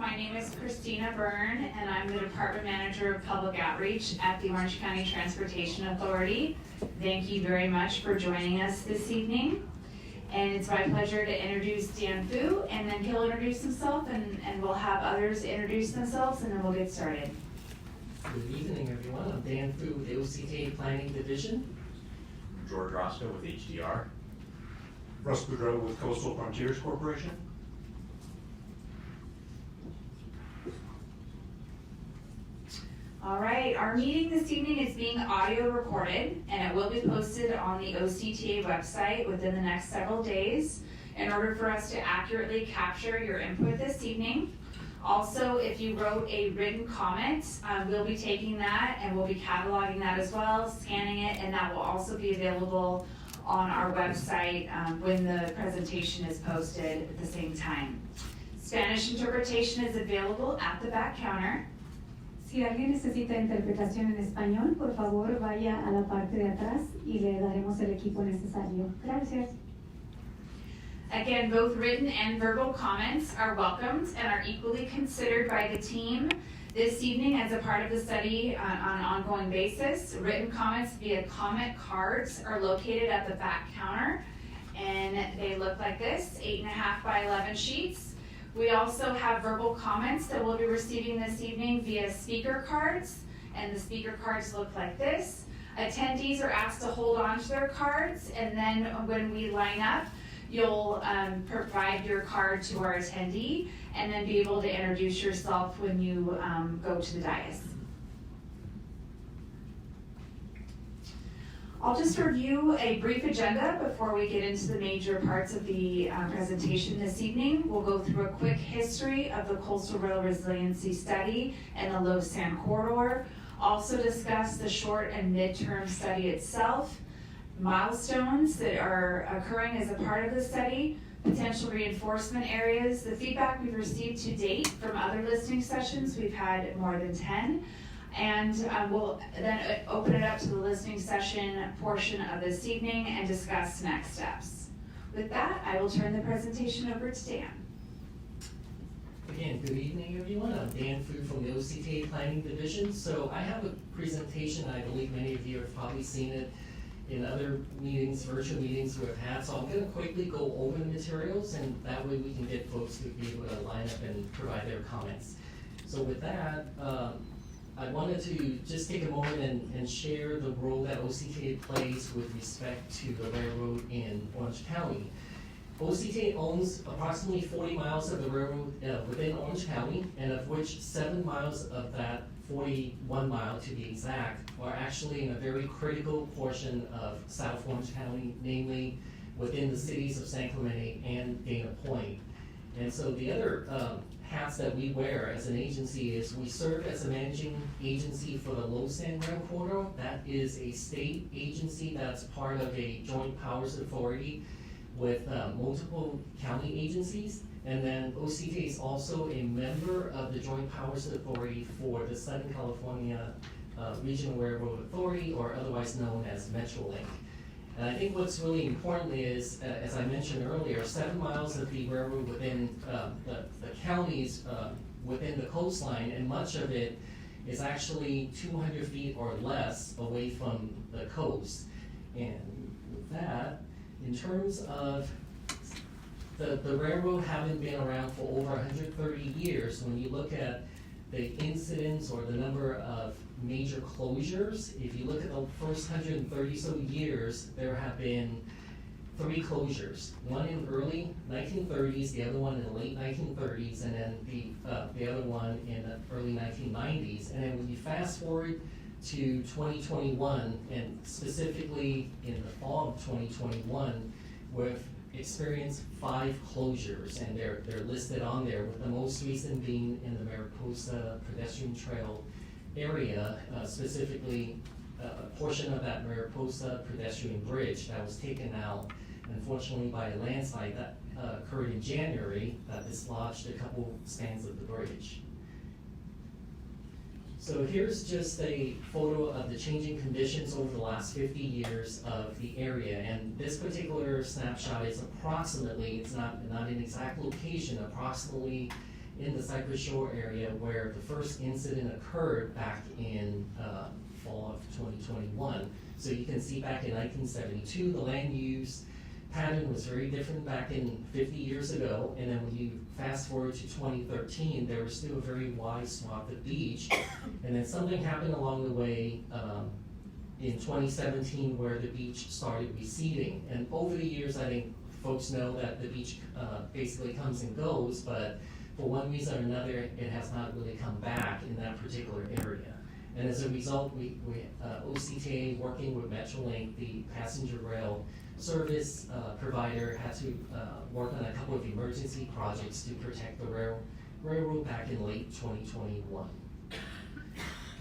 My name is Christina Byrne, and I'm the Department Manager of Public Outreach at the Orange County Transportation Authority. Thank you very much for joining us this evening. And it's my pleasure to introduce Dan Fu, and then he'll introduce himself, and we'll have others introduce themselves, and then we'll get started. Good evening, everyone. I'm Dan Fu with the OCTA Planning Division. George Roscoe with HDR. Russ Boudreau with Coastal Frontiers Corporation. All right, our meeting this evening is being audio recorded, and it will be posted on the OCTA website within the next several days in order for us to accurately capture your input this evening. Also, if you wrote a written comment, we'll be taking that and we'll be cataloging that as well, scanning it, and that will also be available on our website when the presentation is posted at the same time. Spanish interpretation is available at the back counter. Si alguien necesita interpretación en español, por favor vaya a la parte de atrás y le daremos el equipo necesario. Gracias. Again, both written and verbal comments are welcomed and are equally considered by the team this evening as a part of the study on an ongoing basis. Written comments via comment cards are located at the back counter, and they look like this, 8.5 by 11 sheets. We also have verbal comments that we'll be receiving this evening via speaker cards, and the speaker cards look like this. Attendees are asked to hold on to their cards, and then when we line up, you'll provide your card to our attendee, and then be able to introduce yourself when you go to the dais. I'll just review a brief agenda before we get into the major parts of the presentation this evening. We'll go through a quick history of the Coastal Rail Resiliency Study and the Low Sand Corridor. Also discuss the short and midterm study itself, milestones that are occurring as a part of the study, potential reinforcement areas, the feedback we've received to date from other listening sessions. We've had more than 10. And we'll then open it up to the listening session portion of this evening and discuss next steps. With that, I will turn the presentation over to Dan. Again, good evening, everyone. I'm Dan Fu from the OCTA Planning Division. So I have a presentation. I believe many of you have probably seen it in other meetings, virtual meetings we've had. So I'm going to quickly go over the materials, and that way we can get folks to be able to line up and provide their comments. So with that, I wanted to just take a moment and share the role that OCTA plays with respect to the railroad in Orange County. OCTA owns approximately 40 miles of the railroad within Orange County, and of which 7 miles of that 41 mile, to be exact, are actually in a very critical portion of South Orange County, namely within the cities of San Clemente and Dana Point. And so the other hats that we wear as an agency is we serve as a managing agency for the Low Sand Rail Corridor. That is a state agency that's part of a joint powers authority with multiple county agencies. And then OCTA is also a member of the Joint Powers Authority for the Southern California Regional Railroad Authority, or otherwise known as MetroLink. And I think what's really important is, as I mentioned earlier, 7 miles of the railroad within the counties within the coastline, and much of it is actually 200 feet or less away from the coast. And with that, in terms of the railroad having been around for over 130 years, when you look at the incidence or the number of major closures, if you look at the first 130 so years, there have been 3 closures. One in early 1930s, the other one in the late 1930s, and then the other one in the early 1990s. And then when you fast forward to 2021, and specifically in the fall of 2021, we've experienced 5 closures, and they're listed on there, with the most recent being in the Mariposa pedestrian trail area, specifically a portion of that Mariposa pedestrian bridge that was taken out, unfortunately, by a landslide that occurred in January that dislodged a couple spans of the bridge. So here's just a photo of the changing conditions over the last 50 years of the area, and this particular snapshot is approximately, it's not an exact location, approximately in the Cypress Shore area where the first incident occurred back in fall of 2021. So you can see back in 1972, the land use pattern was very different back in 50 years ago, and then when you fast forward to 2013, there was still a very wide swath of beach, and then something happened along the way in 2017 where the beach started receding. And over the years, I think folks know that the beach basically comes and goes, but for one reason or another, it has not really come back in that particular area. And as a result, OCTA, working with Metrolink, the passenger rail service provider, had to work on a couple of emergency projects to protect the railroad back in late 2021.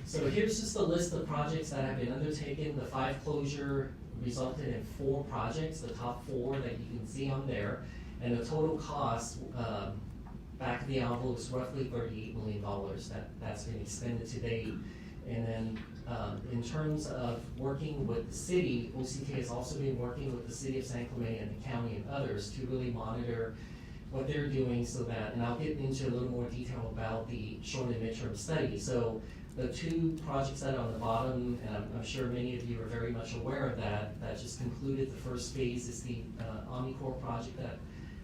So here's just a list of projects that have been undertaken. The 5 closure resulted in 4 projects, the top 4 that you can see on there. And the total cost, back of the envelope, is roughly $38 million that's been expended to date. And then in terms of working with the city, OCTA has also been working with the city of San Clemente and the county and others to really monitor what they're doing so that, and I'll get into a little more detail about the short and midterm study. So the 2 projects that are on the bottom, and I'm sure many of you are very much aware of that just concluded. The first phase is the Army Corps project that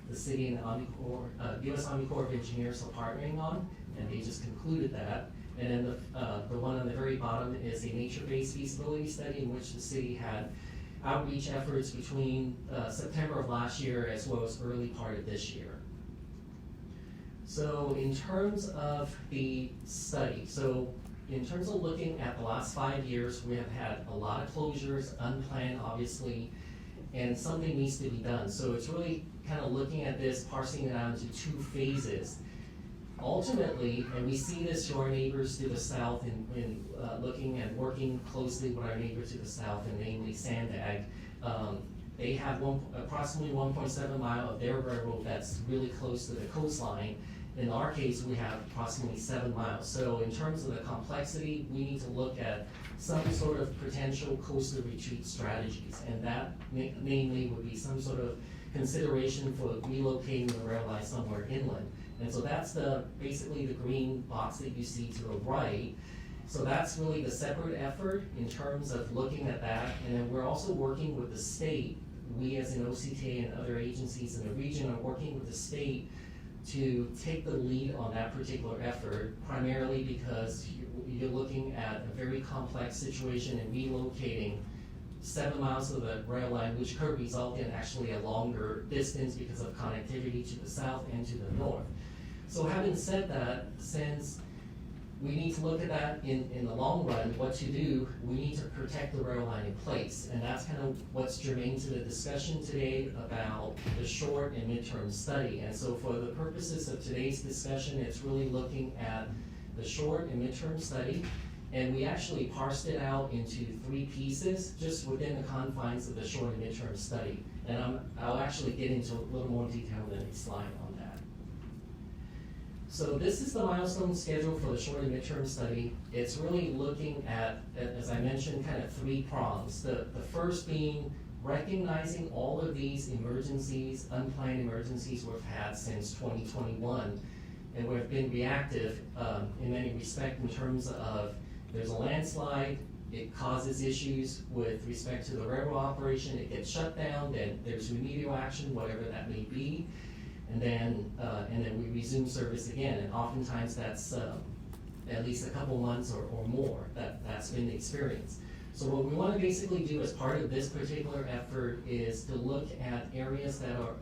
the city and the Army Corps, U.S. Army Corps of Engineers are partnering on, and they just concluded that. And then the one on the very bottom is a nature-based feasibility study in which the city had outreach efforts between September of last year as well as early part of this year. So in terms of the study, in terms of looking at the last 5 years, we have had a lot of closures, unplanned obviously, and something needs to be done. So it's really kind of looking at this, parsing it out into 2 phases. Ultimately, and we see this to our neighbors to the south in looking and working closely with our neighbor to the south, and namely Sandag. They have approximately 1.7 mile of their railroad that's really close to the coastline. In our case, we have approximately 7 miles. So in terms of the complexity, we need to look at some sort of potential coastal retreat strategies, and that namely would be some sort of consideration for relocating the rail line somewhere inland. And so that's basically the green box that you see to the right. So that's really the separate effort in terms of looking at that. And then we're also working with the state. We as an OCTA and other agencies in the region are working with the state to take the lead on that particular effort, primarily because you're looking at a very complex situation and relocating 7 miles of the rail line, which could result in actually a longer distance because of connectivity to the south and to the north. So having said that, since we need to look at that in the long run, what to do, we need to protect the rail line in place. And that's kind of what's germane to the discussion today about the short and midterm study. And so for the purposes of today's discussion, it's really looking at the short and midterm study. And we actually parsed it out into 3 pieces just within the confines of the short and midterm study. And I'll actually get into a little more detail in the next slide on that. So this is the milestone schedule for the short and midterm study. It's really looking at, as I mentioned, kind of 3 prongs. The first being recognizing all of these emergencies, unplanned emergencies we've had since 2021. And we've been reactive in many respects in terms of there's a landslide, it causes issues with respect to the railroad operation, it gets shut down, then there's remedial action, whatever that may be, and then we resume service again. And oftentimes that's at least a couple months or more that's been the experience. So what we want to basically do as part of this particular effort is to look at areas that are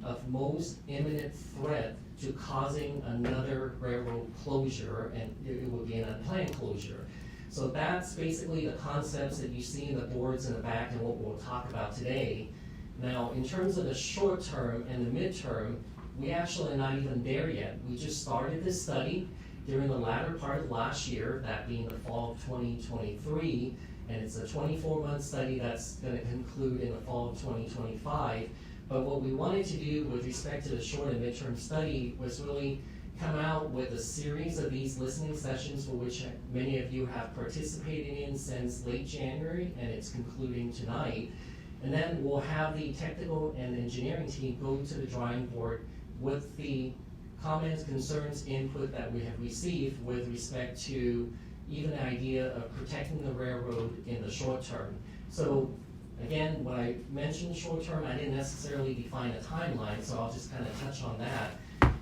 of most imminent threat to causing another railroad closure, and it would be an unplanned closure. So that's basically the concepts that you see in the boards in the back and what we'll talk about today. Now, in terms of the short term and the midterm, we actually are not even there yet. We just started this study during the latter part of last year, that being the fall of 2023, and it's a 24-month study that's going to conclude in the fall of 2025. But what we wanted to do with respect to the short and midterm study was really come out with a series of these listening sessions for which many of you have participated in since late January, and it's concluding tonight. And then we'll have the technical and engineering team go to the drawing board with the comments, concerns, input that we have received with respect to even the idea of protecting the railroad in the short term. So again, when I mentioned short term, I didn't necessarily define a timeline, so I'll just kind of touch on that.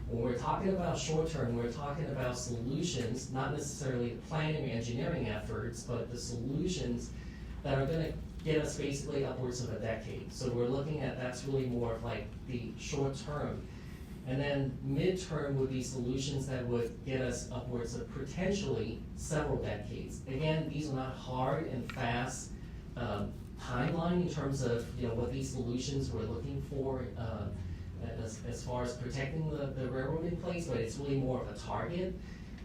When we're talking about short term, we're talking about solutions, not necessarily the planning or engineering efforts, but the solutions that are gonna get us basically upwards of a decade. So we're looking at, that's really more of like the short term. And then midterm would be solutions that would get us upwards of potentially several decades. Again, these are not hard and fast timeline in terms of what these solutions we're looking for as far as protecting the railroad in place, but it's really more of a target.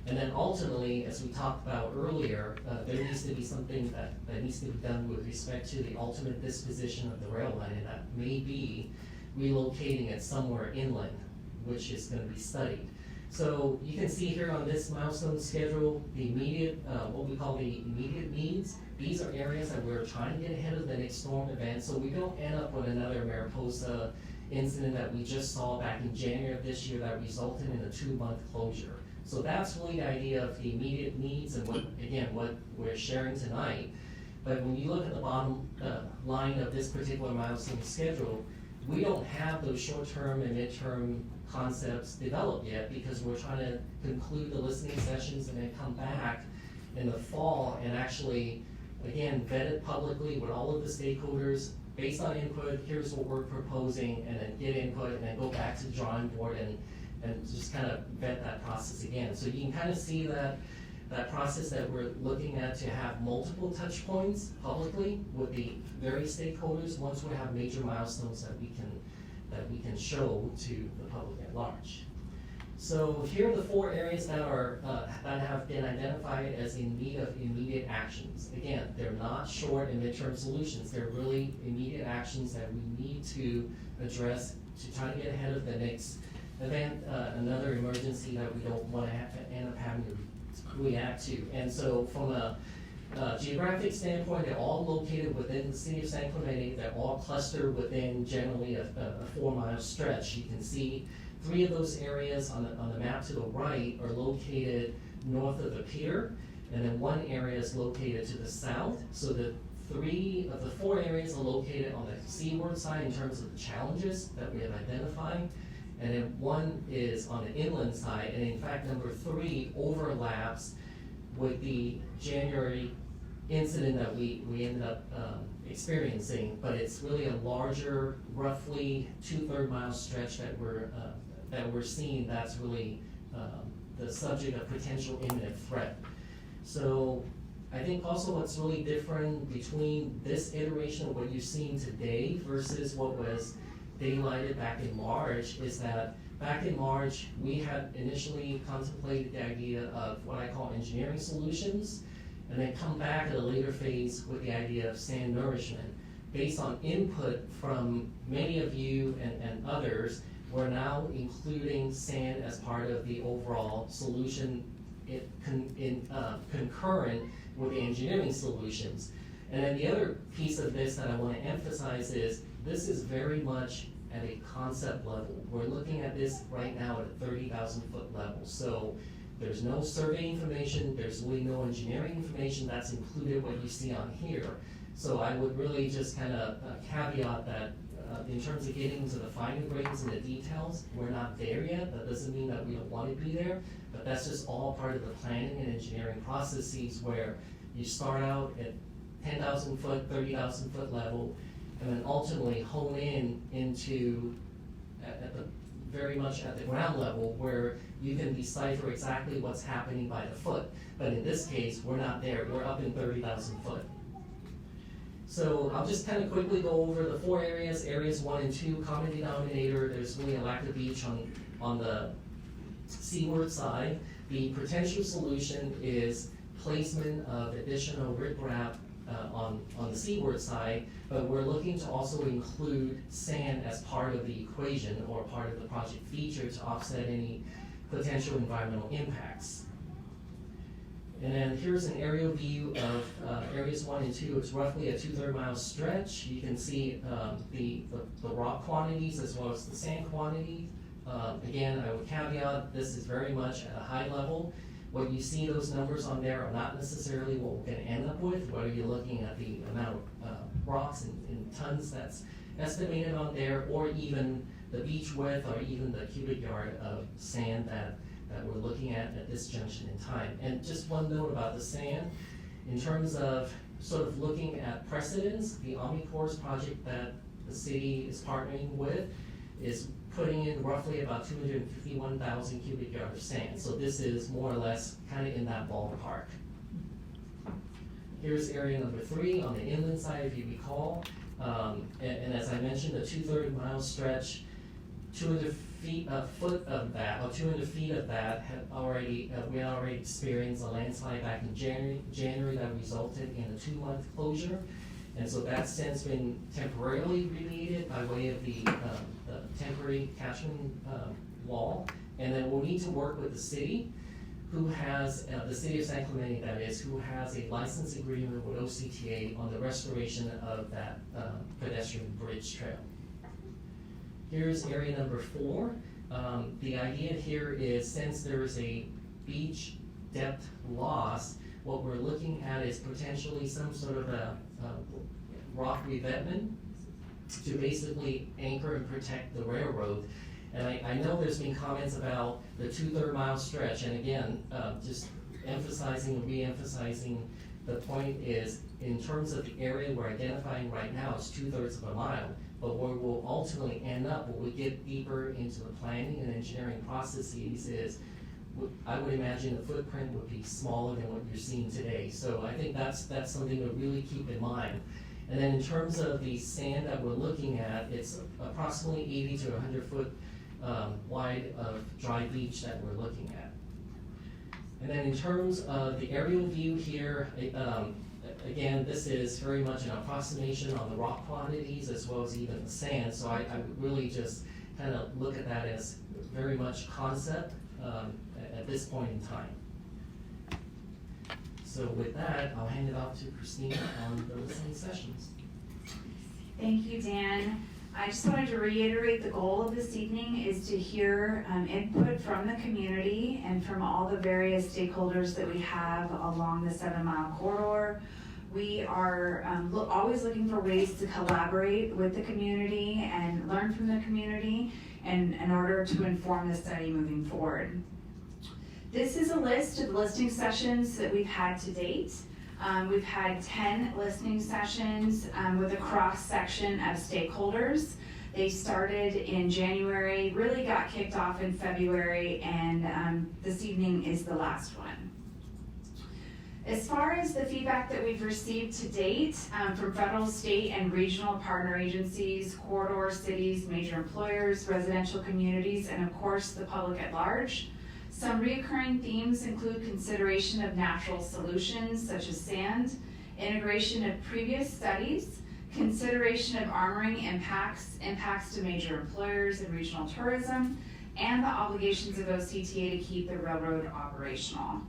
And then ultimately, as we talked about earlier, there needs to be something that needs to be done with respect to the ultimate disposition of the rail line, and that may be relocating it somewhere inland, which is going to be studied. So you can see here on this milestone schedule, the immediate, what we call the immediate needs. These are areas that we're trying to get ahead of the next storm event, so we don't end up with another Mariposa incident that we just saw back in January of this year that resulted in a 2-month closure. So that's really the idea of the immediate needs and what we're sharing tonight. But when you look at the bottom line of this particular milestone schedule, we don't have those short-term and mid-term concepts developed yet because we're trying to conclude the listening sessions and then come back in the fall and actually, again, vet it publicly with all of the stakeholders based on input. Here's what we're proposing, and then get input, and then go back to the drawing board and just kind of vet that process again. So you can kind of see that process that we're looking at to have multiple touch points publicly with the various stakeholders once we have major milestones that we can show to the public at large. So here are the 4 areas that are that have been identified as in need of immediate actions. Again, they're not short and midterm solutions. They're really immediate actions that we need to address to try to get ahead of the next event, another emergency that we don't want to end up having to react to. And so from a geographic standpoint, they're all located within the city of San Clemente. They're all clustered within generally a 4-mile stretch. You can see 3 of those areas on the map to the right are located north of the pier, and then 1 area is located to the south. So the 3 of the 4 areas are located on the seaward side in terms of the challenges that we have identified. And then 1 is on the inland side, and in fact, number 3 overlaps with the January incident that we ended up experiencing, but it's really a larger, roughly 2/3 mile stretch that we're seeing. That's really the subject of potential imminent threat. So I think also what's really different between this iteration of what you're seeing today versus what was daylighted back in March is that back in March, we had initially contemplated the idea of what I call engineering solutions, and then come back at a later phase with the idea of sand nourishment. Based on input from many of you and others, we're now including sand as part of the overall solution concurrent with the engineering solutions. And then the other piece of this that I want to emphasize is this is very much at a concept level. We're looking at this right now at a 30,000-foot level. So there's no survey information, there's really no engineering information that's included what you see on here. So I would really just kind of caveat that in terms of getting into the finer grains and the details, we're not there yet. That doesn't mean that we don't want to be there, but that's just all part of the planning and engineering processes where you start out at 10,000 foot, 30,000 foot level, and then ultimately hone into at the very much at the ground level where you can decipher exactly what's happening by the foot. But in this case, we're not there. We're up in 30,000 foot. So I'll just kind of quickly go over the 4 areas. Areas 1 and 2, common denominator. There's really a lack of beach on the seaward side. The potential solution is placement of additional riprap on the seaward side, but we're looking to also include sand as part of the equation or part of the project feature to offset any potential environmental impacts. And then here's an aerial view of areas 1 and 2. It's roughly a 2/3 mile stretch. You can see the rock quantities as well as the sand quantity Again, I would caveat, this is very much at a high level. What you see, those numbers on there are not necessarily what we're gonna end up with, whether you're looking at the amount of rocks in tons that's estimated on there, or even the beach width, or even the cubic yard of sand that we're looking at this junction in time. And just one note about the sand, in terms of sort of looking at precedents, the Army Corps project that the city is partnering with is putting in roughly about 251,000 cubic yards of sand. So this is more or less kind of in that ballpark. Here's area number 3 on the inland side, if you recall. And as I mentioned, a 2/3 mile stretch, 200 feet of that had already, we had already experienced a landslide back in January that resulted in a 2-month closure. And so that's since been temporarily remediated by way of the temporary catchment wall. And then we'll need to work with the city, who has, the city of San Clemente, that is, who has a license agreement with OCTA on the restoration of that pedestrian bridge trail. Here's area number 4. The idea here is, since there is a beach depth loss, what we're looking at is potentially some sort of a rock revetment to basically anchor and protect the railroad. And I know there's been comments about the 2/3 mile stretch, and again, just emphasizing and re-emphasizing, the point is, in terms of the area we're identifying right now, it's 2/3 of a mile. But where we'll ultimately end up, when we get deeper into the planning and engineering processes, is I would imagine the footprint would be smaller than what you're seeing today. So I think that's something to really keep in mind. And then in terms of the sand that we're looking at, it's approximately 80 to 100 foot wide of dry beach that we're looking at. And then in terms of the aerial view here, again, this is very much an approximation on the rock quantities as well as even the sand. So I would really just kind of look at that as very much concept at this point in time. So with that, I'll hand it off to Christina on the listening sessions. Thank you, Dan. I just wanted to reiterate the goal of this evening is to hear input from the community and from all the various stakeholders that we have along the 7 Mile corridor. We are always looking for ways to collaborate with the community and learn from the community in order to inform the study moving forward. This is a list of listening sessions that we've had to date. We've had 10 listening sessions with a cross-section of stakeholders. They started in January, really got kicked off in February, and this evening is the last one. As far as the feedback that we've received to date from federal, state, and regional partner agencies, corridor cities, major employers, residential communities, and of course the public at large, some recurring themes include consideration of natural solutions such as sand, integration of previous studies, consideration of armoring impacts to major employers and regional tourism, and the obligations of OCTA to keep the railroad operational.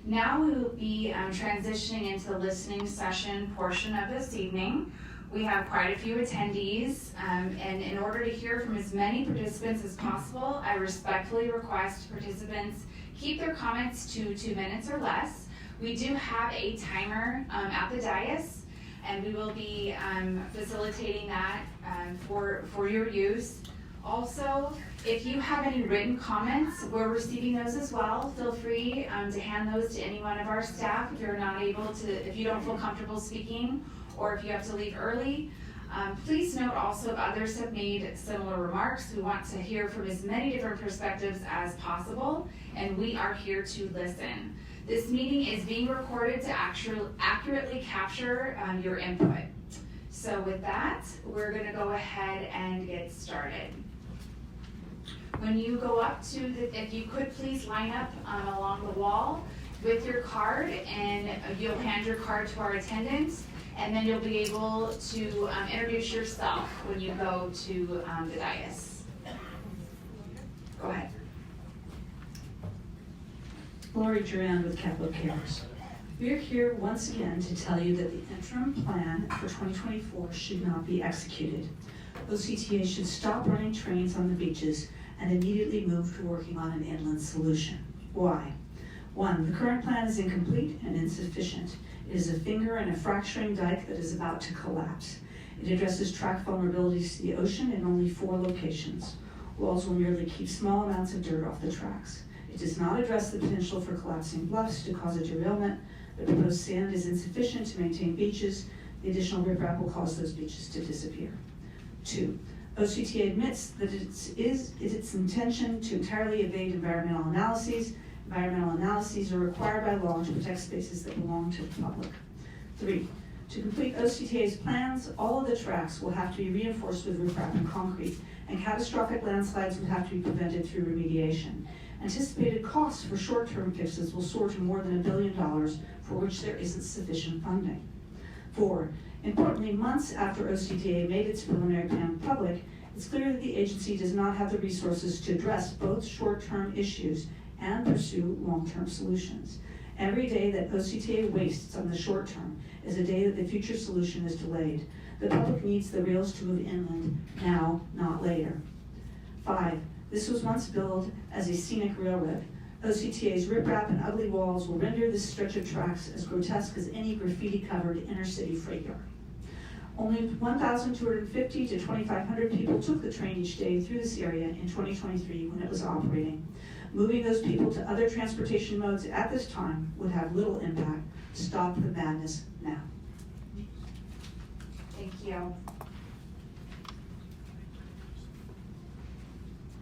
Now we will be transitioning into the listening session portion of this evening. We have quite a few attendees, and in order to hear from as many participants as possible, I respectfully request participants keep their comments to 2 minutes or less. We do have a timer at the dais, and we will be facilitating that for your use. Also, if you have any written comments, we're receiving those as well. Feel free to hand those to any one of our staff if you're not able to, if you don't feel comfortable speaking, or if you have to leave early. Please note also if others have made similar remarks. We want to hear from as many different perspectives as possible, and we are here to listen. This meeting is being recorded to accurately capture your input. So with that, we're gonna go ahead and get started. When you go up to if you could please line up along the wall with your card, and you'll hand your card to our attendants, and then you'll be able to introduce yourself when you go to the dais. Go ahead. Lori Duran with Capital Cares. We're here once again to tell you that the interim plan for 2024 should not be executed. OCTA should stop running trains on the beaches and immediately move to working on an inland solution. Why? 1, the current plan is incomplete and insufficient. It is a finger and a fracturing dike that is about to collapse. It addresses track vulnerabilities to the ocean in only 4 locations. Walls will merely keep small amounts of dirt off the tracks. It does not address the potential for collapsing bluffs to cause a derailment. The proposed sand is insufficient to maintain beaches. The additional riprap will cause those beaches to disappear. 2, OCTA admits that it is its intention to entirely evade environmental analyses. Environmental analyses are required by law to protect spaces that belong to the public. 3, to complete OCTA's plans, all of the tracks will have to be reinforced with riprap and concrete, and catastrophic landslides would have to be prevented through remediation. Anticipated costs for short-term fixes will soar to more than $1 billion, for which there isn't sufficient funding. 4, importantly, months after OCTA made its preliminary plan public, it's clear that the agency does not have the resources to address both short-term issues and pursue long-term solutions. Every day that OCTA wastes on the short term is a day that the future solution is delayed. The public needs the rails to move inland now, not later. 5, this was once billed as a scenic railroad. OCTA's riprap and ugly walls will render this stretch of tracks as grotesque as any graffiti-covered inner-city freight yard. Only 1,250 to 2,500 people took the train each day through this area in 2023 when it was operating. Moving those people to other transportation modes at this time would have little impact. Stop the madness now. Thank you.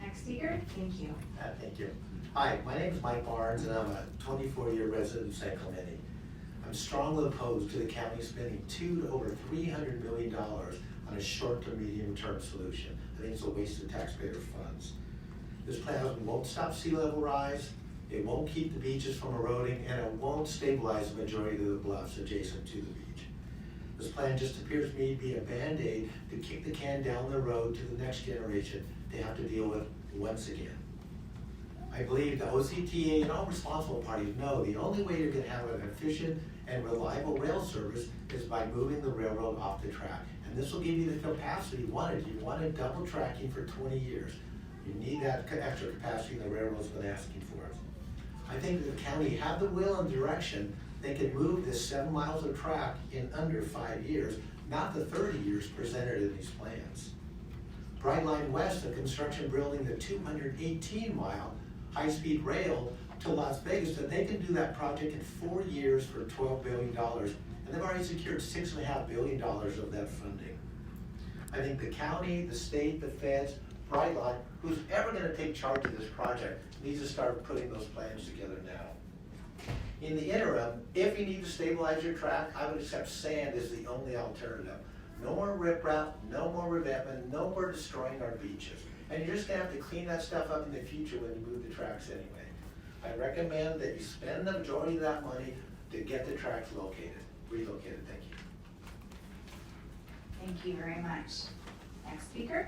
Next speaker. Thank you. Thank you. Hi, my name is Mike Barnes, and I'm a 24-year resident of San Clemente. I'm strongly opposed to the county spending $200 to over $300 million on a short to medium-term solution. I think it's a waste of taxpayer funds. This plan won't stop sea level rise, it won't keep the beaches from eroding, and it won't stabilize the majority of the bluffs adjacent to the beach. This plan just appears to me to be a Band-Aid to kick the can down the road to the next generation to have to deal with once again. I believe the OCTA and all responsible parties know the only way you're gonna have an efficient and reliable rail service is by moving the railroad off the track. And this will give you the capacity you wanted. You wanted double tracking for 20 years. You need that extra capacity the railroad's been asking for us. I think that the county had the will and direction, they could move this 7 miles of track in under 5 years, not the 30 years presented in these plans. Brightline West, the construction building the 218-mile high-speed rail to Las Vegas, that they can do that project in 4 years for $12 billion, and they've already secured $6.5 billion of that funding. I think the county, the state, the feds, Brightline, who's ever gonna take charge of this project, needs to start putting those plans together now. In the interim, if you need to stabilize your track, I would accept sand as the only alternative. No more riprap, no more revetment, no more destroying our beaches. And you're just gonna have to clean that stuff up in the future when you move the tracks anyway. I recommend that you spend the majority of that money to get the tracks relocated. Thank you. Thank you very much. Next speaker.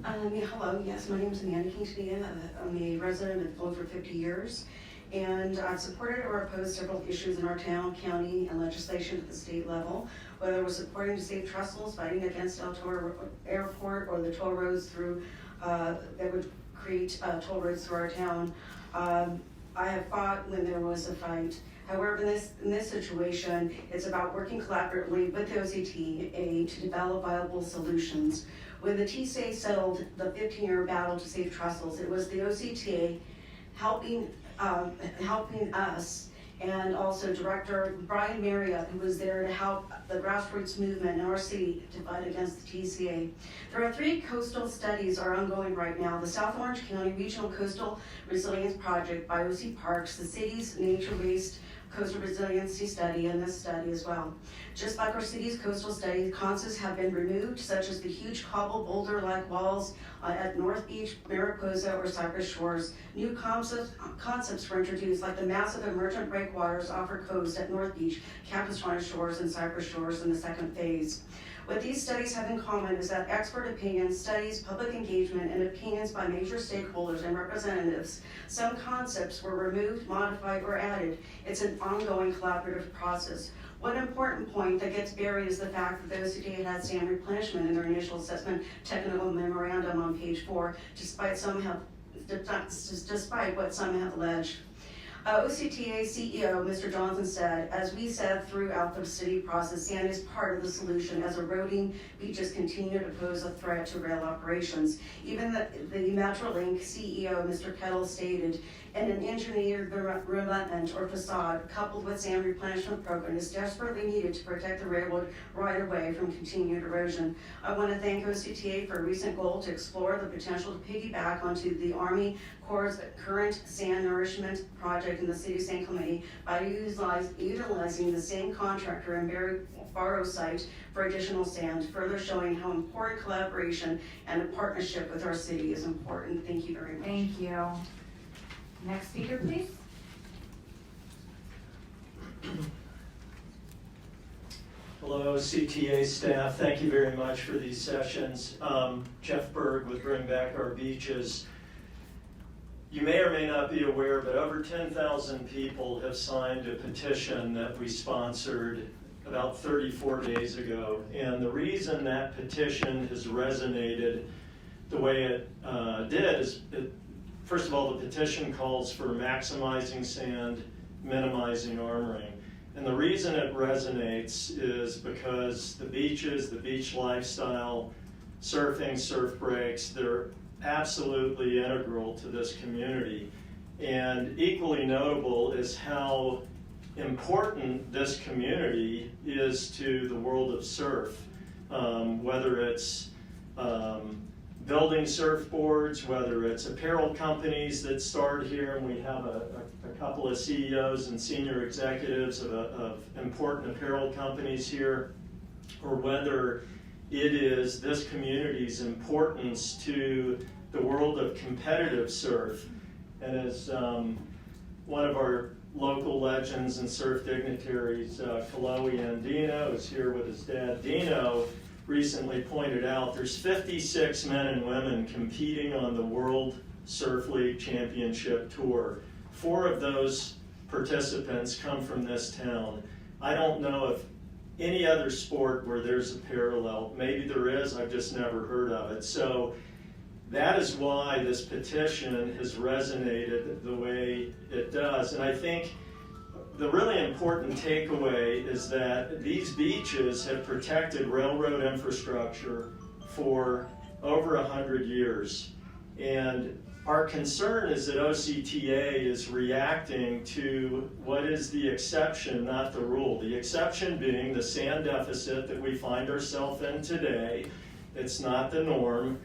Hello, yes, my name is Amanda Quintanilla. I'm a resident of over 50 years, and I've supported or opposed several issues in our town, county, and legislation at the state level, whether it was supporting the safe trestles, fighting against El Toro Airport, or the toll roads through, that would create toll roads through our town. I have fought when there was a fight. However, in this situation, it's about working collaboratively with the OCTA to develop viable solutions. When the TSA settled the 15-year battle to save trestles, it was the OCTA helping us, and also Director Brian Marriott, who was there to help the grassroots movement in our city to fight against the TCA. There are 3 coastal studies are ongoing right now: the South Orange County Regional Coastal Resilience Project by OC Parks, the city's nature-based coastal resiliency study, and this study as well. Just like our city's coastal study, concepts have been removed, such as the huge cobble boulder-like walls at North Beach, Mariposa, or Cypress Shores. New concepts were introduced, like the massive emergent breakwaters off our coast at North Beach, Capistrano Shores, and Cypress Shores in the second phase. What these studies have in common is that expert opinions, studies, public engagement, and opinions by major stakeholders and representatives. Some concepts were removed, modified, or added. It's an ongoing collaborative process. One important point that gets buried is the fact that the OCTA had sand replenishment in their initial assessment technical memorandum on page 4, despite what some have alleged. OCTA CEO, Mr. Johnson said, as we said throughout the city process, sand is part of the solution as eroding beaches continue to pose a threat to rail operations. Even the Metrolink CEO, Mr. Kettle, stated, and an engineered revetment or facade coupled with sand replenishment program is desperately needed to protect the railroad right away from continued erosion. I want to thank OCTA for a recent goal to explore the potential to piggyback onto the Army Corps' current sand nourishment project in the city of San Clemente by utilizing the same contractor and Barry Faro site for additional sand, further showing how important collaboration and a partnership with our city is important. Thank you very much. Thank you. Next speaker, please. Hello, CTA staff. Thank you very much for these sessions. Jeff Berg with Bring Back Our Beaches. You may or may not be aware, but over 10,000 people have signed a petition that we sponsored about 34 days ago. And the reason that petition has resonated the way it did is, first of all, the petition calls for maximizing sand, minimizing armoring. And the reason it resonates is because the beaches, the beach lifestyle, surfing, surf breaks, they're absolutely integral to this community. And equally notable is how important this community is to the world of surf, whether it's building surfboards, whether it's apparel companies that start here, and we have a couple of CEOs and senior executives of important apparel companies here, or whether it is this community's importance to the world of competitive surf. And as one of our local legends and surf dignitaries, Kaloe Andino, is here with his dad, Dino, recently pointed out, there's 56 men and women competing on the World Surf League Championship Tour. 4 of those participants come from this town. I don't know of any other sport where there's a parallel. Maybe there is, I've just never heard of it. So that is why this petition has resonated the way it does. And I think the really important takeaway is that these beaches have protected railroad infrastructure for over 100 years. And our concern is that OCTA is reacting to what is the exception, not the rule. The exception being the sand deficit that we find ourselves in today. It's not the norm.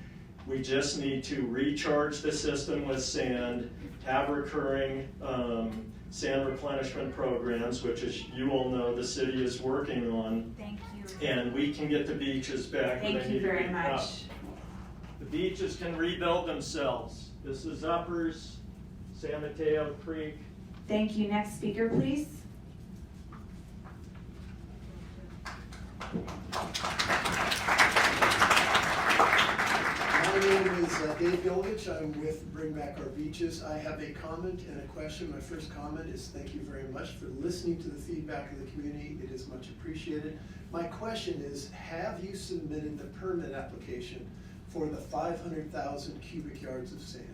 We just need to recharge the system with sand, have recurring sand replenishment programs, which, as you all know, the city is working on. Thank you. And we can get the beaches back where they Thank need you to be very up. much. The beaches can rebuild themselves. This is Uppers, San Mateo Creek. Thank you. Next speaker, please. My name is Dave Gilgich. I'm with Bring Back Our Beaches. I have a comment and a question. My first comment is thank you very much for listening to the feedback of the community. It is much appreciated. My question is, have you submitted the permit application for the 500,000 cubic yards of sand?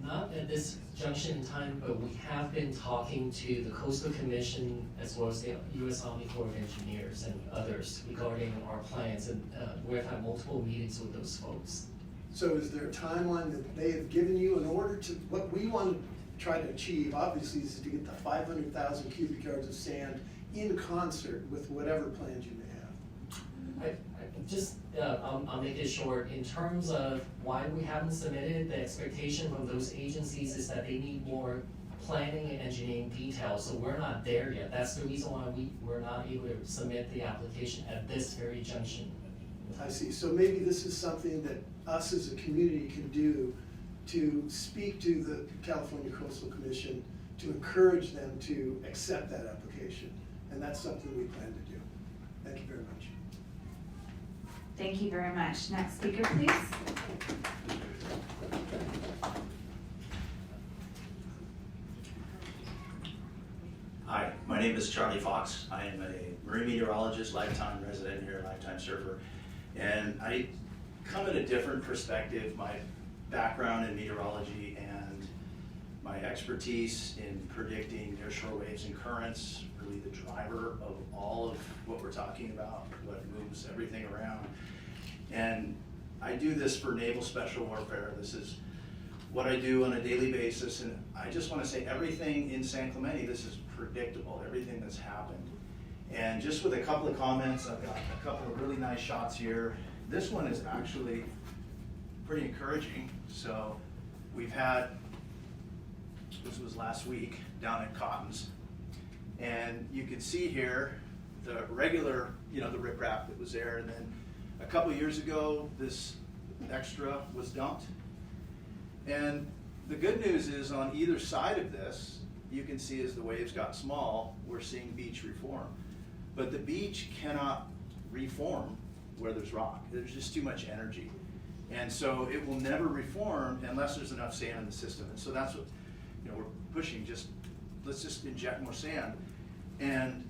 Not at this junction in time, but we have been talking to the Coastal Commission as well as the U.S. Army Corps of Engineers and others regarding our plans, and we've had multiple meetings with those folks. So is there a timeline that they have given you in order to, what we want to try to achieve, obviously, is to get the 500,000 cubic yards of sand in concert with whatever plans you may have? I'll make it short. In terms of why we haven't submitted, the expectation from those agencies is that they need more planning and engineering details, so we're not there yet. That's the reason why we're not able to submit the application at this very junction. I see. So maybe this is something that us as a community can do to speak to the California Coastal Commission to encourage them to accept that application. And that's something we plan to do. Thank you very much. Thank you very much. Next speaker, please. Hi, my name is Charlie Fox. I am a marine meteorologist, lifetime resident here, lifetime surfer. And I come at a different perspective. My background in meteorology and my expertise in predicting nearshore waves and currents, really the driver of all of what we're talking about, what moves everything around. And I do this for naval special warfare. This is what I do on a daily basis. And I just want to say everything in San Clemente, this is predictable, everything that's happened. And just with a couple of comments, I've got a couple of really nice shots here. This one is actually pretty encouraging. So we've had, this was last week down at Cotton's, and you can see here the regular, the riprap that was there, and then a couple of years ago this extra was dumped. And the good news is on either side of this, you can see as the waves got small, we're seeing beach reform. But the beach cannot reform where there's rock. There's just too much energy. And so it will never reform unless there's enough sand in the system. And so that's what we're pushing, let's just inject more sand. And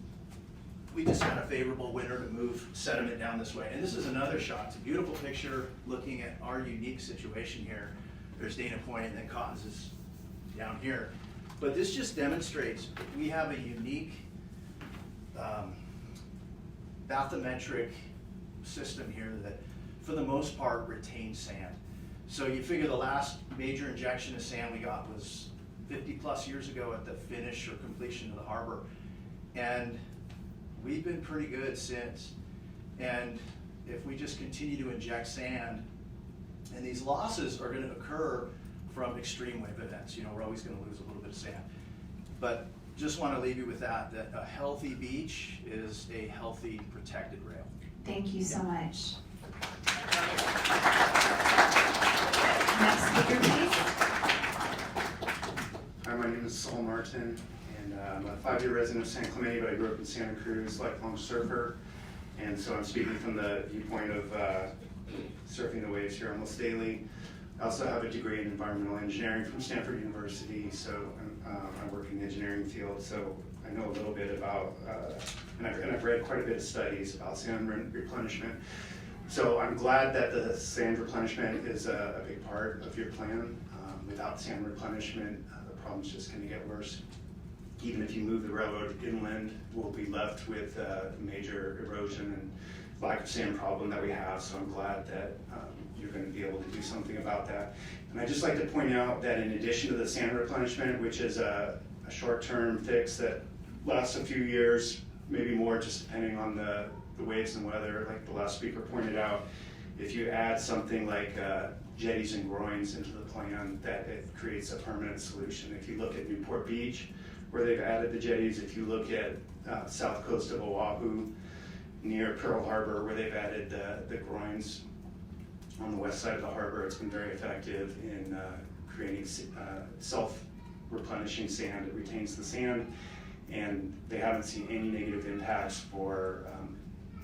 we just had a favorable winter to move sediment down this way. And this is another shot. It's a beautiful picture looking at our unique situation here. There's Dana Point and then Cotton's is down here. But this just demonstrates we have a unique bathymetric system here that for the most part retains sand. So you figure the last major injection of sand we got was 50 plus years ago at the finish or completion of the harbor. And we've been pretty good since. And if we just continue to inject sand, and these losses are going to occur from extreme wave events. We're always going to lose a little bit of sand. But just want to leave you with that a healthy beach is a healthy protected rail. Thank you so much. Next speaker, please. Hi, my name is Saul Martin, and I'm a 5-year resident of San Clemente, but I grew up in Santa Cruz, lifelong surfer. And so I'm speaking from the viewpoint of surfing the waves here almost daily. I also have a degree in environmental engineering from Stanford University, so I work in the engineering field, so I know a little bit about, and I've read quite a bit of studies about sand replenishment. So I'm glad that the sand replenishment is a big part of your plan. Without sand replenishment, the problem's just going to get worse. Even if you move the railroad inland, we'll be left with major erosion and lack of sand problem that we have, so I'm glad that you're going to be able to do something about that. And I'd just like to point out that in addition to the sand replenishment, which is a short-term fix that lasts a few years, maybe more, just depending on the waves and weather, like the last speaker pointed out, if you add something like jetties and groins into the plan, that it creates a permanent solution. If you look at Newport Beach, where they've added the jetties, if you look at south coast of Oahu, near Pearl Harbor, where they've added the groins on the west side of the harbor, it's been very effective in creating self-replenishing sand. It retains the sand, and they haven't seen any negative impacts for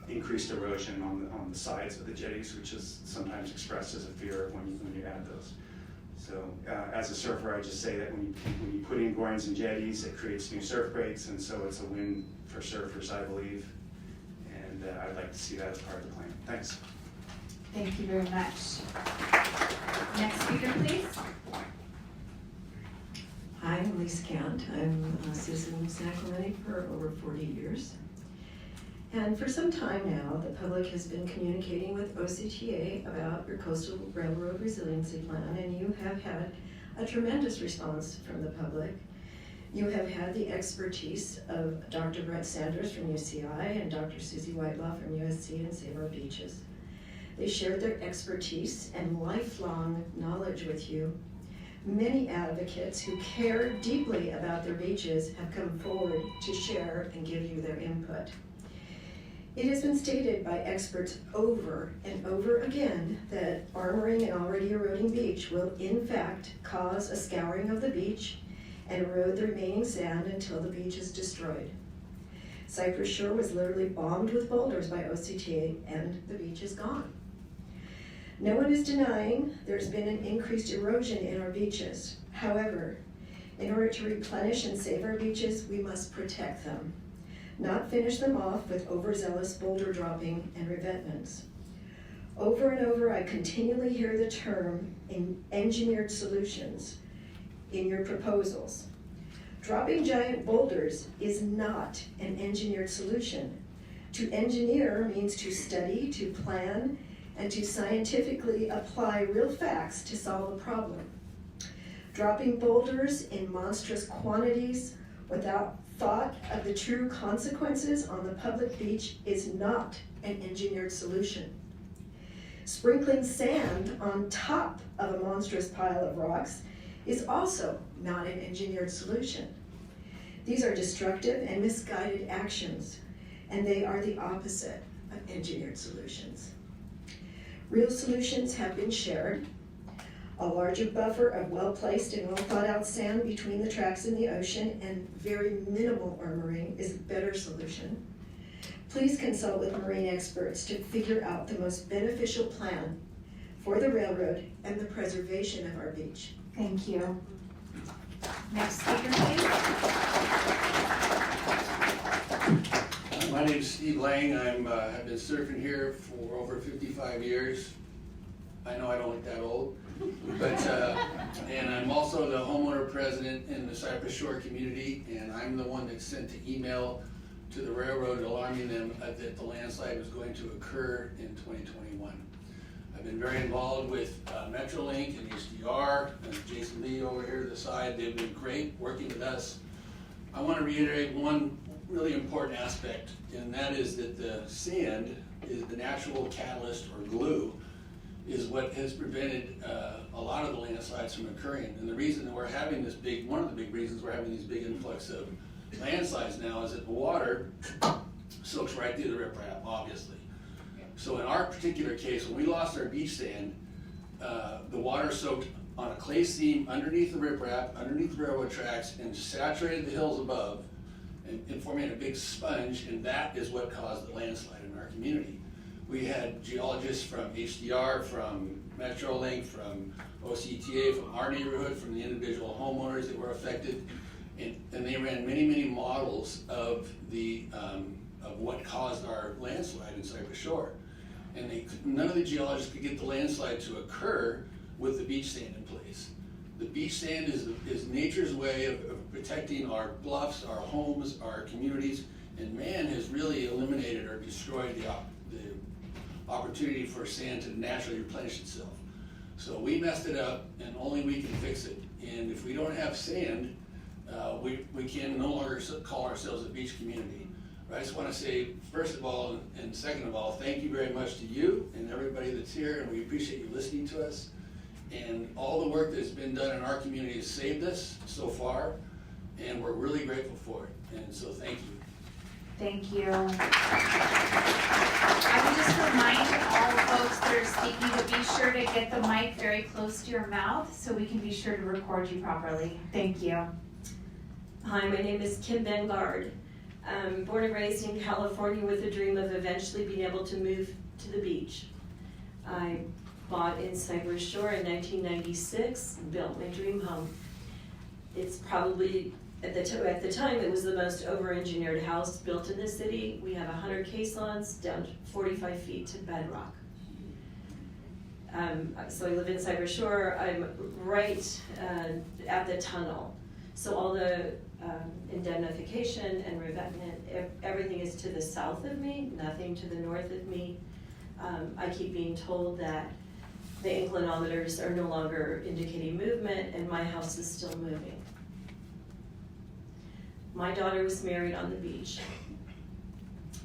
increased erosion on the sides of the jetties, which is sometimes expressed as a fear when you add those. So as a surfer, I just say that when you put in groins and jetties, it creates new surf breaks, and so it's a win for surfers, I believe. And I'd like to see that as part of the plan. Thanks. Thank you very much. Next speaker, please. Hi, I'm Lisa Kant. I'm a citizen of San Clemente for over 40 years. And for some time now, the public has been communicating with OCTA about your Coastal Railroad Resiliency Plan, and you have had a tremendous response from the public. You have had the expertise of Dr. Brett Sanders from UCI and Dr. Susie Whitelaw from USC and Save Our Beaches. They shared their expertise and lifelong knowledge with you. Many advocates who care deeply about their beaches have come forward to share and give you their input. It has been stated by experts over and over again that armoring an already eroding beach will in fact cause a scouring of the beach and erode the remaining sand until the beach is destroyed. Cypress Shore was literally bombed with boulders by OCTA, and the beach is gone. No one is denying there's been an increased erosion in our beaches. However, in order to replenish and save our beaches, we must protect them, not finish them off with overzealous boulder dropping and revetments. Over and over, I continually hear the term engineered solutions in your proposals. Dropping giant boulders is not an engineered solution. To engineer means to study, to plan, and to scientifically apply real facts to solve a problem. Dropping boulders in monstrous quantities without thought of the true consequences on the public beach is not an engineered solution. Sprinkling sand on top of a monstrous pile of rocks is also not an engineered solution. These are destructive and misguided actions, and they are the opposite of engineered solutions. Real solutions have been shared. A larger buffer of well-placed and well-thought-out sand between the tracks in the ocean and very minimal armoring is a better solution. Please consult with marine experts to figure out the most beneficial plan for the railroad and the preservation of our beach. Thank you. Next speaker, please. My name is Steve Lang. I've been surfing here for over 55 years. I know I don't look that old, but and I'm also the homeowner president in the Cypress Shore community, and I'm the one that sent the email to the railroad alarming them that the landslide was going to occur in 2021. I've been very involved with Metrolink and HDR and Jason Lee over here to the side. They've been great working with us. I want to reiterate one really important aspect, and that is that the sand is the natural catalyst or glue, is what has prevented a lot of the landslides from occurring. And the reason that we're having this one of the big reasons we're having these big influx of landslides now is that the water soaks right through the riprap, obviously. So in our particular case, when we lost our beach sand, the water soaked on a clay seam underneath the riprap, underneath the railroad tracks, and saturated the hills above, and forming a big sponge, and that is what caused the landslide in our community. We had geologists from HDR, from Metrolink, from OCTA, from our neighborhood, from the individual homeowners that were affected, and they ran many, many models of what caused our landslide in Cypress Shore. And none of the geologists could get the landslide to occur with the beach sand in place. The beach sand is nature's way of protecting our bluffs, our homes, our communities, and man has really eliminated or destroyed the opportunity for sand to naturally replenish itself. So we messed it up, and only we can fix it. And if we don't have sand, we can no longer call ourselves a beach community. I just want to say, first of all, and second of all, thank you very much to you and everybody that's here, and we appreciate you listening to us. And all the work that's been done in our community has saved us so far, and we're really grateful for it. And so thank you. Thank you. I would just remind all folks that are speaking to be sure to get the mic very close to your mouth so we can be sure to record you properly. Thank you. Hi, my name is Kim Bengard. I'm born and raised in California with a dream of eventually being able to move to the beach. I bought in Cypress Shore in 1996 and built my dream home. It's probably, at the time, it was the most over-engineered house built in the city. We have 100 caissons down 45 feet to bedrock. So I live in Cypress Shore. I'm right at the tunnel. So all the indemnification and revetment, everything is to the south of me, nothing to the north of me. I keep being told that the inclinometers are no longer indicating movement and my house is still moving. My daughter was married on the beach.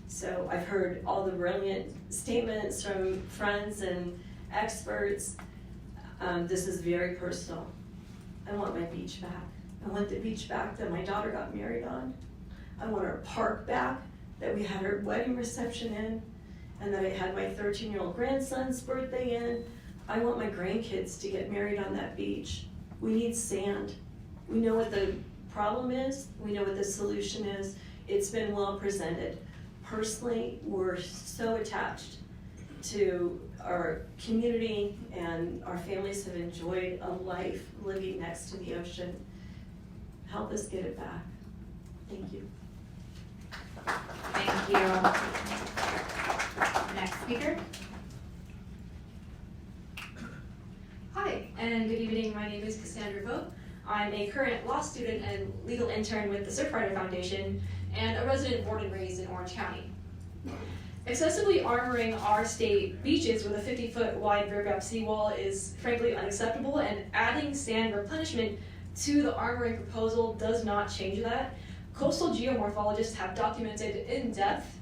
So I've heard all the brilliant statements from friends and experts. This is very personal. I want my beach back. I want the beach back that my daughter got married on. I want our park back that we had our wedding reception in, and that I had my 13-year-old grandson's birthday in. I want my grandkids to get married on that beach. We need sand. We know what the problem is, we know what the solution is, it's been well presented. Personally, we're so attached to our community, and our families have enjoyed a life living next to the ocean. Help us get it back. Thank you. Thank you. Next speaker. Hi, and good evening. My name is Cassandra Vogt. I'm a current law student and legal intern with the Surfrider Foundation and a resident born and raised in Orange County. Excessively armoring our state beaches with a 50-foot wide riprap seawall is frankly unacceptable, and adding sand replenishment to the armoring proposal does not change that. Coastal geomorphologists have documented in depth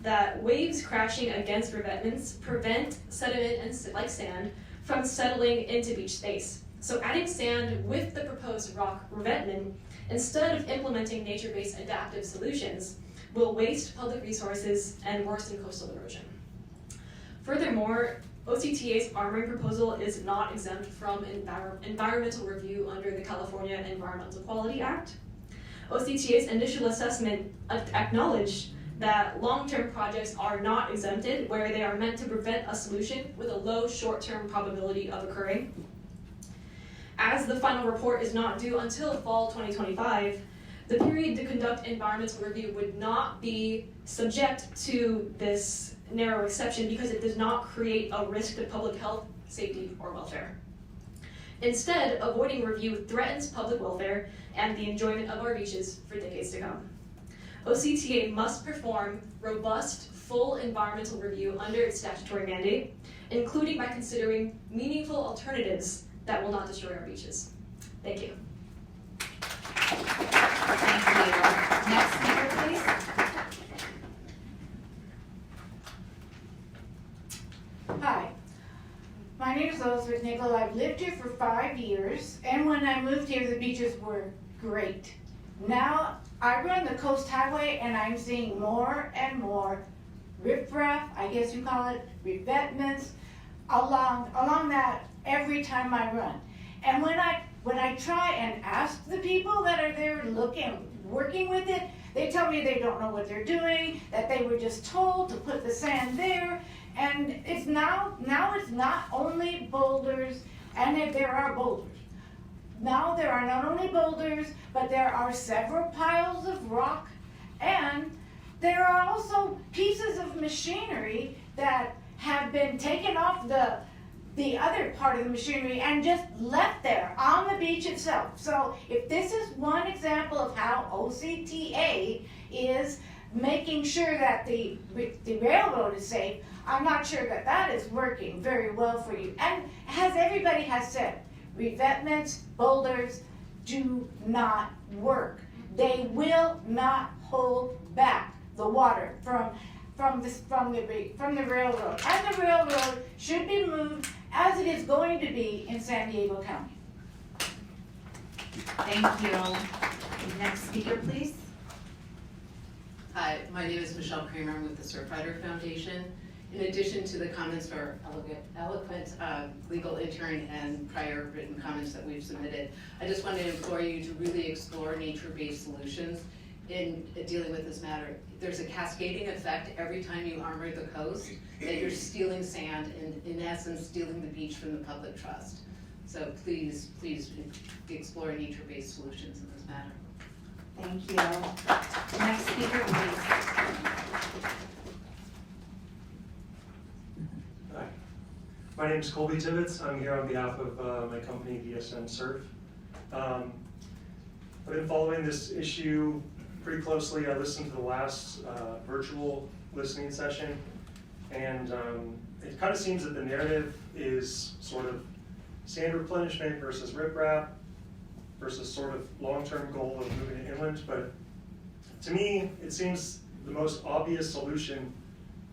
that waves crashing against revetments prevent sediment and like sand from settling into beach space. So adding sand with the proposed rock revetment, instead of implementing nature-based adaptive solutions, will waste public resources and worsen coastal erosion. Furthermore, OCTA's armoring proposal is not exempt from environmental review under the California Environmental Quality Act. OCTA's initial assessment acknowledged that long-term projects are not exempted where they are meant to prevent a solution with a low short-term probability of occurring. As the final report is not due until fall 2025, the period to conduct environmental review would not be subject to this narrow exception because it does not create a risk to public health, safety, or welfare. Instead, avoiding review threatens public welfare and the enjoyment of our beaches for decades to come. OCTA must perform robust, full environmental review under its statutory mandate, including by considering meaningful alternatives that will not destroy our beaches. Thank you. Thank you. Next speaker, please. Hi, my name is Elizabeth Nickel. I've lived here for 5 years, and when I moved here, the beaches were great. Now, I run the Coast Highway, and I'm seeing more and more riffraff, I guess you call it, revetments, along that every time I run. And when I try and ask the people that are there working with it, they tell me they don't know what they're doing, that they were just told to put the sand there, and it's now it's not only boulders, and there are boulders. Now there are not only boulders, but there are several piles of rock, and there are also pieces of machinery that have been taken off the other part of the machinery and just left there on the beach itself. So if this is one example of how OCTA is making sure that the railroad is safe, I'm not sure that that is working very well for you. And as everybody has said, revetments, boulders do not work. They will not hold back the water from the railroad. And the railroad should be moved as it is going to be in San Diego County. Thank you. Next speaker, please. Hi, my name is Michelle Kramer. I'm with the Surfrider Foundation. In addition to the comments for our eloquent legal intern and prior written comments that we've submitted, I just want to implore you to really explore nature-based solutions in dealing with this matter. There's a cascading effect every time you armor the coast, that you're stealing sand and in essence stealing the beach from the public trust. So please explore nature-based solutions in this matter. Thank you. Next speaker, please. Hi, my name is Colby Tibbetts. I'm here on behalf of my company, VSM Surf. I've been following this issue pretty closely. I listened to the last virtual listening session, and it kind of seems that the narrative is sort of sand replenishment versus riprap versus sort of long-term goal of moving it inland. But to me, it seems the most obvious solution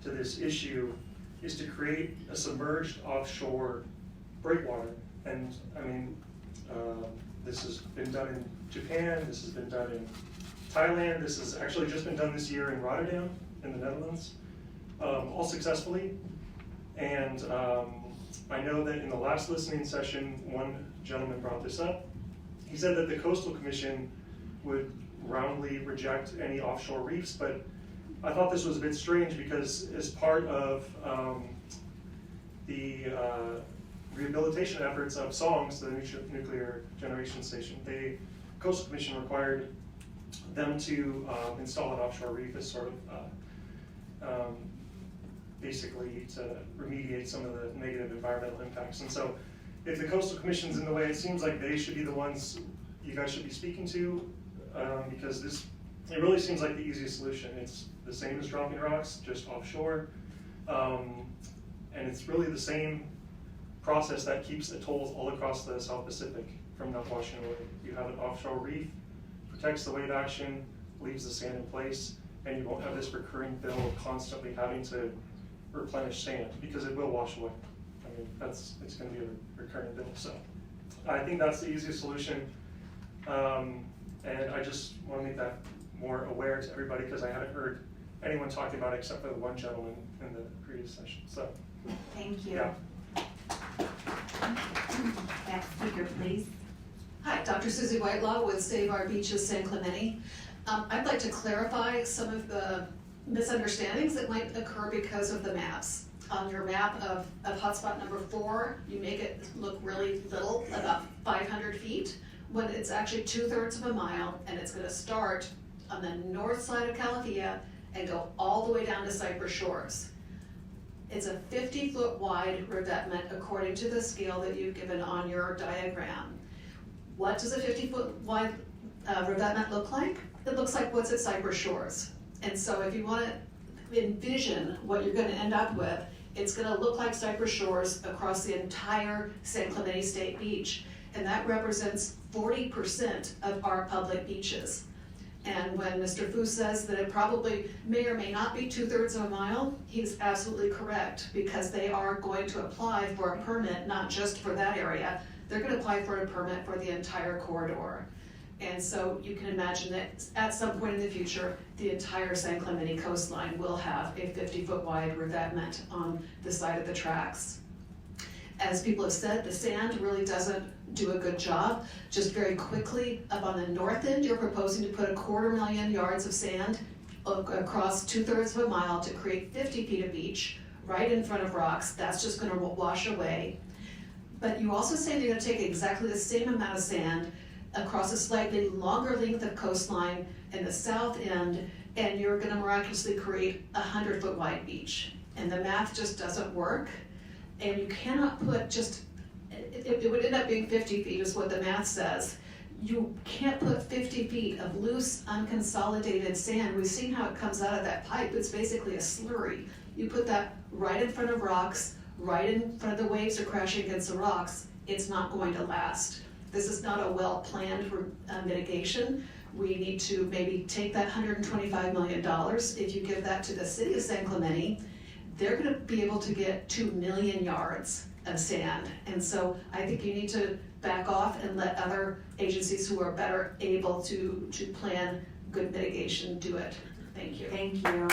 to this issue is to create a submerged offshore breakwater. And I mean, this has been done in Japan, this has been done in Thailand, this has actually just been done this year in Rotterdam, in the Netherlands, all successfully. And I know that in the last listening session, one gentleman brought this up. He said that the Coastal Commission would roundly reject any offshore reefs, but I thought this was a bit strange because as part of the rehabilitation efforts of SONGS, the nuclear generation station, the Coastal Commission required them to install an offshore reef as sort of basically to remediate some of the negative environmental impacts. And so if the Coastal Commission's in the way, it seems like they should be the ones you guys should be speaking to, because it really seems like the easiest solution. It's the same as dropping rocks, just offshore. And it's really the same process that keeps atolls all across the South Pacific from not washing away. You have an offshore reef, protects the wave action, leaves the sand in place, and you won't have this recurring bill of constantly having to replenish sand, because it will wash away. I mean, it's going to be a recurring bill. So I think that's the easiest solution. And I just want to make that more aware to everybody, because I hadn't heard anyone talking about it except for the one gentleman in the previous session. So thank you. Yeah. Next speaker, please. Hi, Dr. Susie Whitelaw with Save Our Beaches San Clemente. I'd like to clarify some of the misunderstandings that might occur because of the maps. On your map of hotspot number 4, you make it look really little, about 500 feet, when it's actually 2/3 of a mile, and it's gonna start on the north side of Calafia and go all the way down to Cypress Shores. It's a 50-foot wide revetment according to the scale that you've given on your diagram. What does a 50-foot wide revetment look like? It looks like what's at Cypress Shores. And so if you want to envision what you're going to end up with, it's going to look like Cypress Shores across the entire San Clemente State Beach. And that represents 40% of our public beaches. And when Mr. Fu says that it probably may or may not be 2/3 of a mile, he's absolutely correct, because they are going to apply for a permit, not just for that area. They're going to apply for a permit for the entire corridor. And so you can imagine that at some point in the future, the entire San Clemente coastline will have a 50-foot wide revetment on the side of the tracks. As people have said, the sand really doesn't do a good job. Just very quickly, up on the north end, you're proposing to put 250,000 yards of sand across 2/3 of a mile to create 50 feet of beach right in front of rocks. That's just going to wash away. But you also say you're going to take exactly the same amount of sand across a slightly longer length of coastline in the south end, and you're going to miraculously create a 100-foot wide beach. And the math just doesn't work. And you cannot put just, it would end up being 50 feet is what the math says. You can't put 50 feet of loose, unconsolidated sand. We've seen how it comes out of that pipe. It's basically a slurry. You put that right in front of rocks, right in front of the waves are crashing against the rocks, it's not going to last. This is not a well-planned mitigation. We need to maybe take that $125 million. If you give that to the city of San Clemente, they're going to be able to get 2 million yards of sand. And so I think you need to back off and let other agencies who are better able to plan good mitigation do it. Thank you. Thank you.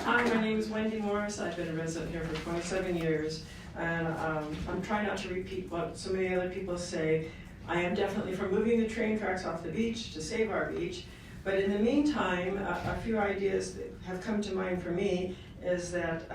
Hi, my name is Wendy Morris. I've been a resident here for 27 years. And I'm trying not to repeat what so many other people say. I am definitely for moving the train tracks off the beach to save our beach. But in the meantime, a few ideas that have come to mind for me is that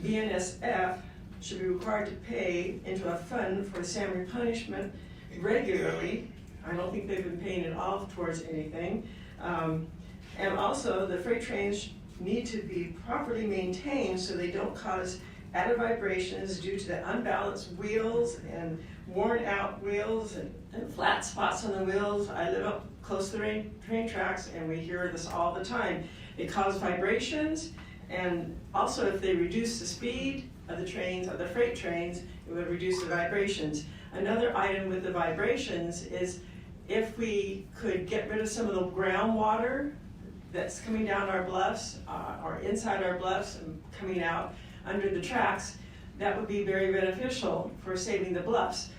BNSF should be required to pay into a fund for salmon replenishment regularly. I don't think they've been paying at all towards anything. And also, the freight trains need to be properly maintained so they don't cause added vibrations due to the unbalanced wheels and worn out wheels and flat spots on the wheels. I live up close to the train tracks and we hear this all the time. It causes vibrations, and also if they reduce the speed of the trains, of the freight trains, it would reduce the vibrations. Another item with the vibrations is if we could get rid of some of the groundwater that's coming down our bluffs or inside our bluffs and coming out under the tracks, that would be very beneficial for saving the bluffs.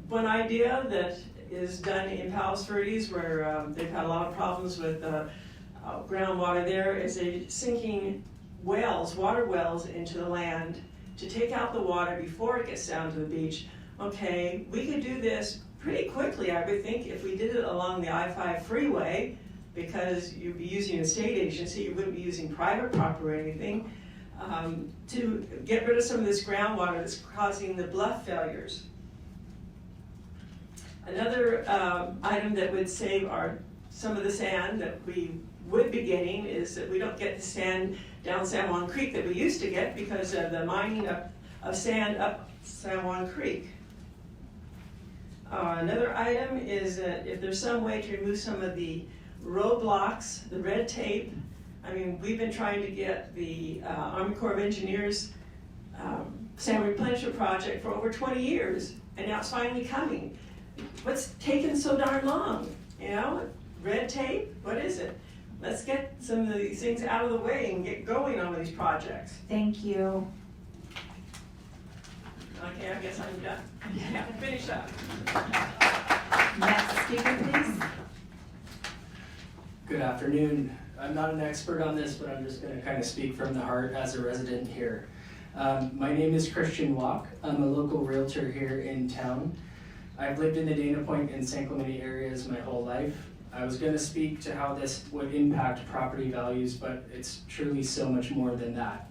One idea that is done in Palos Verdes, where they've had a lot of problems with groundwater there, is they're sinking wells, water wells into the land to take out the water before it gets down to the beach. Okay, we could do this pretty quickly, I would think, if we did it along the I-5 freeway, because you'd be using a state agency, you wouldn't be using private property or anything, to get rid of some of this groundwater that's causing the bluff failures. Another item that would save some of the sand that we would be getting is that we don't get the sand down San Juan Creek that we used to get because of the mining of sand up San Juan Creek. Another item is that if there's some way to remove some of the roadblocks, the red tape. I mean, we've been trying to get the Army Corps of Engineers sand replenishment project for over 20 years, and now it's finally coming. What's taken so darn long? You know, red tape, what is it? Let's get some of these things out of the way and get going on these projects. Thank you. Okay, I guess I'm done. Yeah, finish up. Next speaker, please. Good afternoon. I'm not an expert on this, but I'm just going to kind of speak from the heart as a resident here. My name is Christian Walk. I'm a local realtor here in town. I've lived in the Dana Point and San Clemente areas my whole life. I was going to speak to how this would impact property values, but it's truly so much more than that.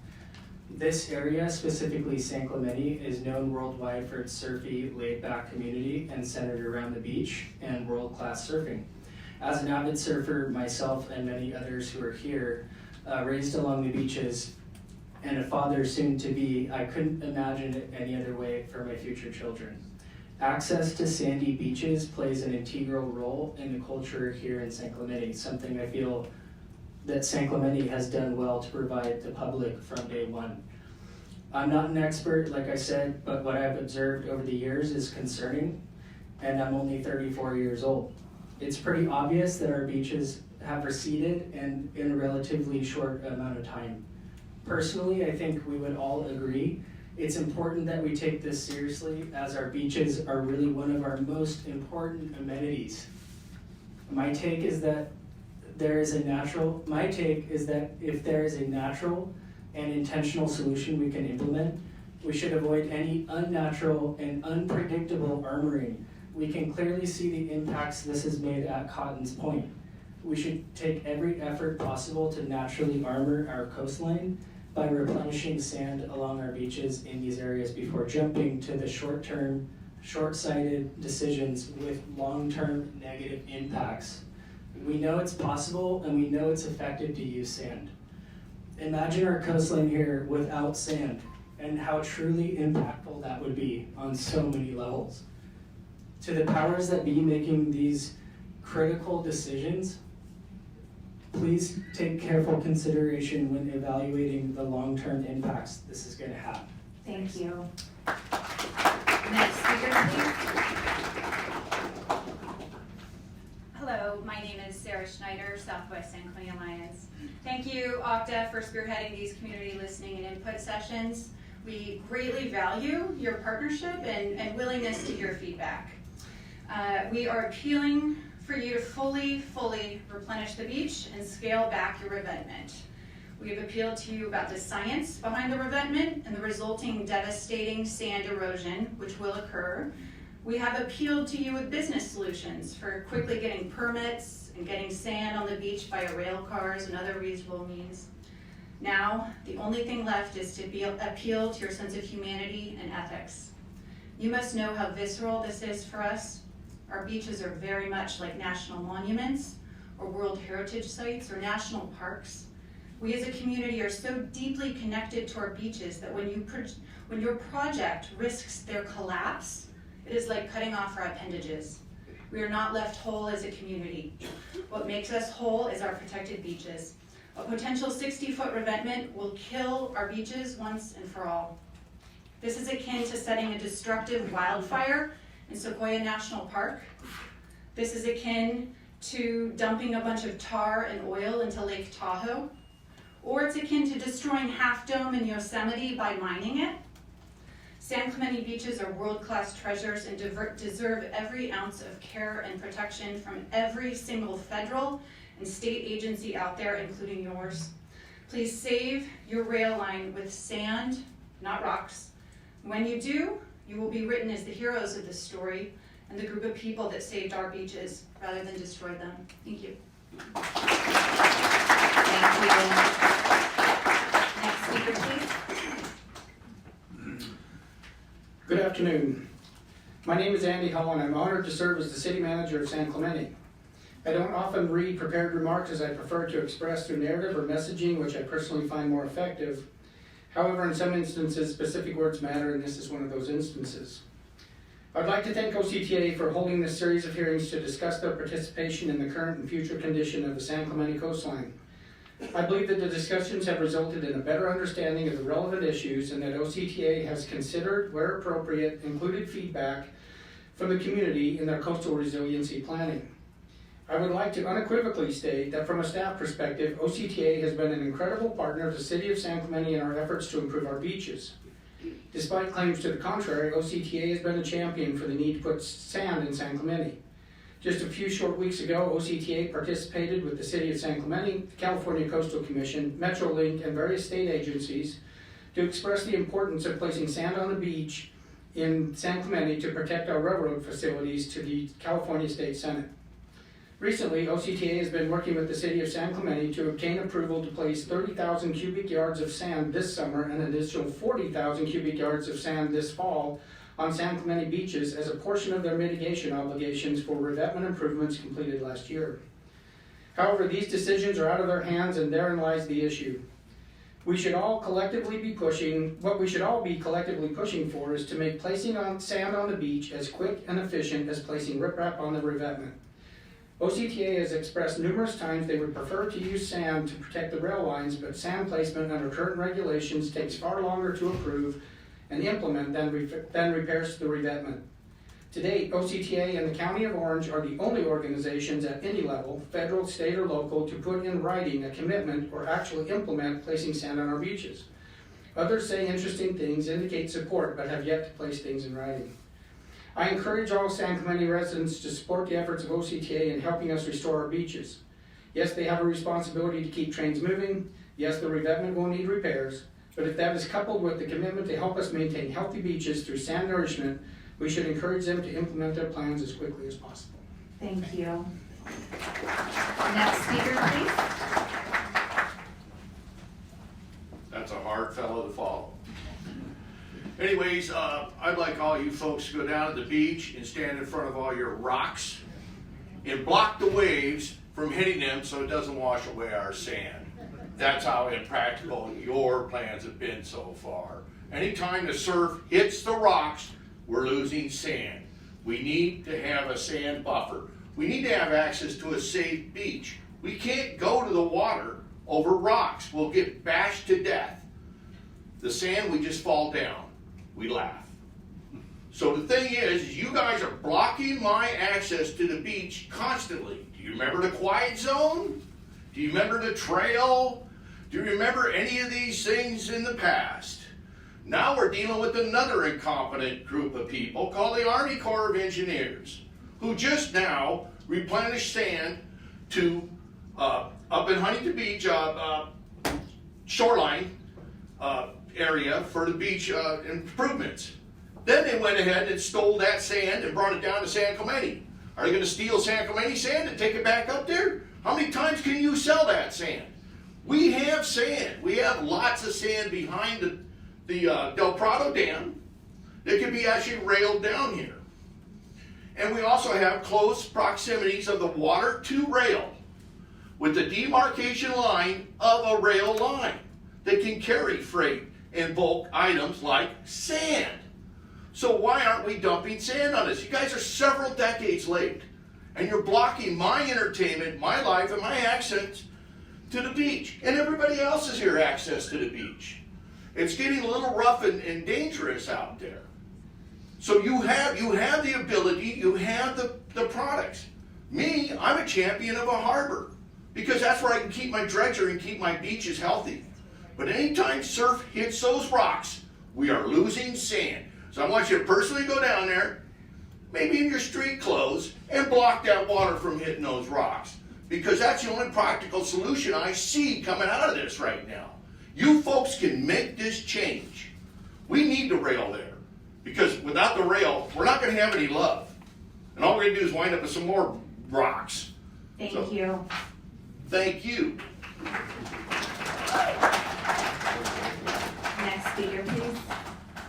This area, specifically San Clemente, is known worldwide for its surfy, laid-back community and centered around the beach and world-class surfing. As an avid surfer myself and many others who are here, raised along the beaches, and a father soon to be, I couldn't imagine it any other way for my future children. Access to sandy beaches plays an integral role in the culture here in San Clemente, something I feel that San Clemente has done well to provide the public from day one. I'm not an expert, like I said, but what I've observed over the years is concerning, and I'm only 34 years old. It's pretty obvious that our beaches have receded and in a relatively short amount of time. Personally, I think we would all agree it's important that we take this seriously, as our beaches are really one of our most important amenities. My take is that if there is a natural and intentional solution we can implement, we should avoid any unnatural and unpredictable armoring. We can clearly see the impacts this has made at Cotton's Point. We should take every effort possible to naturally armor our coastline by replenishing sand along our beaches in these areas before jumping to the short-term, short-sighted decisions with long-term negative impacts. We know it's possible and we know it's effective to use sand. Imagine our coastline here without sand and how truly impactful that would be on so many levels. To the powers that be making these critical decisions, please take careful consideration when evaluating the long-term impacts this is going to have. Thank you. Next speaker, please. Hello, my name is Sarah Schneider, Southwest San Clemente Alliance. Thank you, Octa, for spearheading these community listening and input sessions. We greatly value your partnership and willingness to hear feedback. We are appealing for you to fully replenish the beach and scale back your revetment. We have appealed to you about the science behind the revetment and the resulting devastating sand erosion, which will occur. We have appealed to you with business solutions for quickly getting permits and getting sand on the beach via rail cars and other reasonable means. Now, the only thing left is to appeal to your sense of humanity and ethics. You must know how visceral this is for us. Our beaches are very much like national monuments or World Heritage Sites or national parks. We as a community are so deeply connected to our beaches that when your project risks their collapse, it is like cutting off our appendages. We are not left whole as a community. What makes us whole is our protected beaches. A potential 60-foot revetment will kill our beaches once and for all. This is akin to setting a destructive wildfire in Sequoia National Park. This is akin to dumping a bunch of tar and oil into Lake Tahoe. Or it's akin to destroying Half Dome in Yosemite by mining it. San Clemente beaches are world-class treasures and deserve every ounce of care and protection from every single federal and state agency out there, including yours. Please save your rail line with sand, not rocks. When you do, you will be written as the heroes of this story and the group of people that saved our beaches rather than destroyed them. Thank you. Thank you. Next speaker, please. Good afternoon. My name is Andy Hall, and I'm honored to serve as the city manager of San Clemente. I don't often read prepared remarks, as I prefer to express through narrative or messaging, which I personally find more effective. However, in some instances, specific words matter, and this is one of those instances. I'd like to thank OCTA for holding this series of hearings to discuss their participation in the current and future condition of the San Clemente coastline. I believe that the discussions have resulted in a better understanding of the relevant issues, and that OCTA has considered, where appropriate, included feedback from the community in their coastal resiliency planning. I would like to unequivocally state that from a staff perspective, OCTA has been an incredible partner of the City of San Clemente in our efforts to improve our beaches. Despite claims to the contrary, OCTA has been a champion for the need to put sand in San Clemente. Just a few short weeks ago, OCTA participated with the City of San Clemente, the California Coastal Commission, MetroLink, and various state agencies to express the importance of placing sand on the beach in San Clemente to protect our railroad facilities to the California State Senate. Recently, OCTA has been working with the City of San Clemente to obtain approval to place 30,000 cubic yards of sand this summer and an additional 40,000 cubic yards of sand this fall on San Clemente beaches as a portion of their mitigation obligations for revetment improvements completed last year. However, these decisions are out of their hands, and therein lies the issue. What we should all be collectively pushing for is to make placing sand on the beach as quick and efficient as placing riprap on the revetment. OCTA has expressed numerous times they would prefer to use sand to protect the rail lines, but sand placement under current regulations takes far longer to approve and implement than repairs to the revetment. To date, OCTA and the County of Orange are the only organizations at any level, federal, state, or local, to put in writing a commitment or actually implement placing sand on our beaches. Others say interesting things, indicate support, but have yet to place things in writing. I encourage all San Clemente residents to support the efforts of OCTA in helping us restore our beaches. Yes, they have a responsibility to keep trains moving. Yes, the revetment will need repairs. But if that is coupled with the commitment to help us maintain healthy beaches through sand nourishment, we should encourage them to implement their plans as quickly as possible. Thank you. Next speaker, please. That's a hard fellow to follow. Anyways, I'd like all you folks to go down to the beach and stand in front of all your rocks and block the waves from hitting them so it doesn't wash away our sand. That's how impractical your plans have been so far. Anytime the surf hits the rocks, we're losing sand. We need to have a sand buffer. We need to have access to a safe beach. We can't go to the water over rocks. We'll get bashed to death. The sand, we just fall down. We laugh. So the thing is, you guys are blocking my access to the beach constantly. Do you remember the quiet zone? Do you remember the trail? Do you remember any of these things in the past? Now we're dealing with another incompetent group of people called the Army Corps of Engineers, who just now replenished sand to up in Huntington Beach shoreline area for the beach improvements. Then they went ahead and stole that sand and brought it down to San Clemente. Are they going to steal San Clemente sand and take it back up there? How many times can you sell that sand? We have sand. We have lots of sand behind the Del Prado Dam that can be actually railed down here. And we also have close proximities of the water to rail with the demarcation line of a rail line that can carry freight and bulk items like sand. So why aren't we dumping sand on this? You guys are several decades late, and you're blocking my entertainment, my life, and my access to the beach. And everybody else's here access to the beach. It's getting a little rough and dangerous out there. So you have the ability, you have the products. Me, I'm a champion of a harbor, because that's where I can keep my dredger and keep my beaches healthy. But anytime surf hits those rocks, we are losing sand. So I want you to personally go down there, maybe in your street clothes, and block that water from hitting those rocks. Because that's the only practical solution I see coming out of this right now. You folks can make this change. We need the rail there, because without the rail, we're not gonna have any love. And all we're gonna do is wind up with some more rocks. Thank So, you. Thank you. Next speaker, please.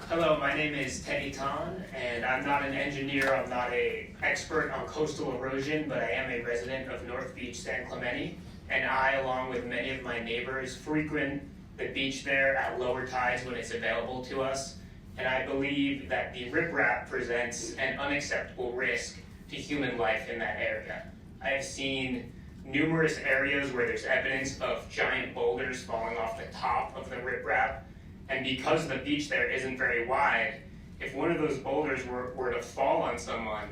Hello, my name is Teddy Ton, and I'm not an engineer, I'm not an expert on coastal erosion, but I am a resident of North Beach, San Clemente, and I, along with many of my neighbors, frequent the beach there at lower tides when it's available to us, and I believe that the riprap presents an unacceptable risk to human life in that area. I have seen numerous areas where there's evidence of giant boulders falling off the top of the riprap, and because the beach there isn't very wide, if one of those boulders were to fall on someone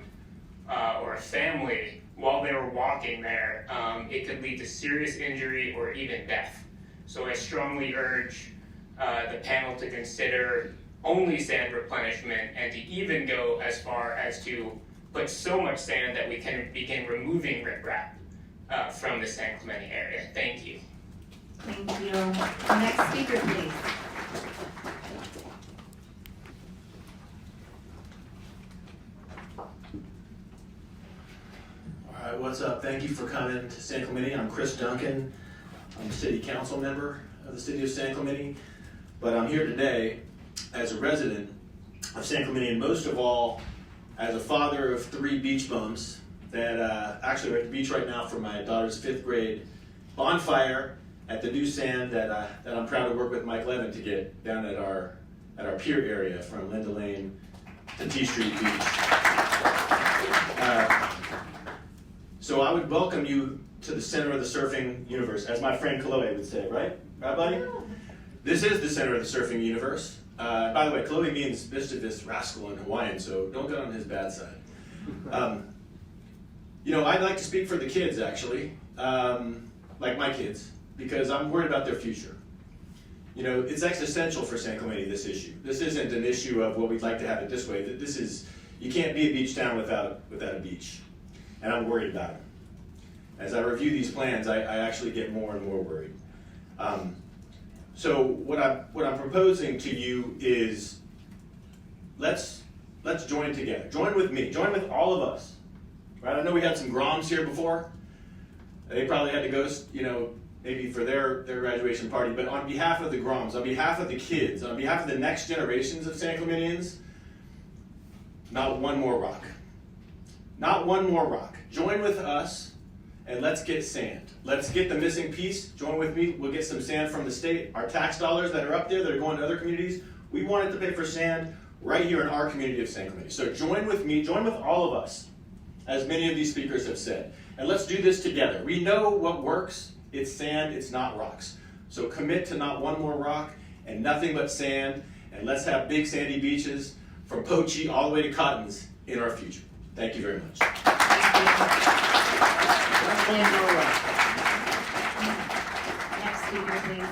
or a family while they were walking there, it could lead to serious injury or even death. So I strongly urge the panel to consider only sand replenishment and to even go as far as to put so much sand that we can begin removing riprap from the San Clemente area. Thank you. Thank you. Next speaker, please. All right, what's up? Thank you for coming to San Clemente. I'm Chris Duncan. I'm a city council member of the city of San Clemente, but I'm here today as a resident of San Clemente, and most of all, as a father of 3 beach bums that actually are at the beach right now for my daughter's 5th grade bonfire at the new sand that I'm proud to work with Mike Levin to get down at our pier area from Linda Lane to T Street Beach. So I would welcome you to the center of the surfing universe, as my friend Chloe would say, right? Right, buddy? This is the center of the surfing universe. By the way, Chloe means mischievous rascal in Hawaiian, so don't get on his bad side. You know, I'd like to speak for the kids, actually, like my kids, because I'm worried about their future. You know, it's existential for San Clemente, this issue. This isn't an issue of, well, we'd like to have it this way. This is, you can't be a beach town without a beach. And I'm worried about it. As I review these plans, I actually get more and more worried. So what I'm proposing to you is, let's join together. Join with me. Join with all of us. Right? I know we had some Groms here before. They probably had to go, you know, maybe for their graduation party. But on behalf of the Groms, on behalf of the kids, on behalf of the next generations of San Clementians, not one more rock. Not one more rock. Join with us and let's get sand. Let's get the missing piece. Join with me. We'll get some sand from the state. Our tax dollars that are up there that are going to other communities, we wanted to pay for sand right here in our community of San Clemente. So join with me, join with all of us, as many of these speakers have said. And let's do this together. We know what works. It's sand, it's not rocks. So commit to not one more rock and nothing but sand. And let's have big sandy beaches from Pochi all the way to Cottons in our future. Thank you very much. Next speaker, please.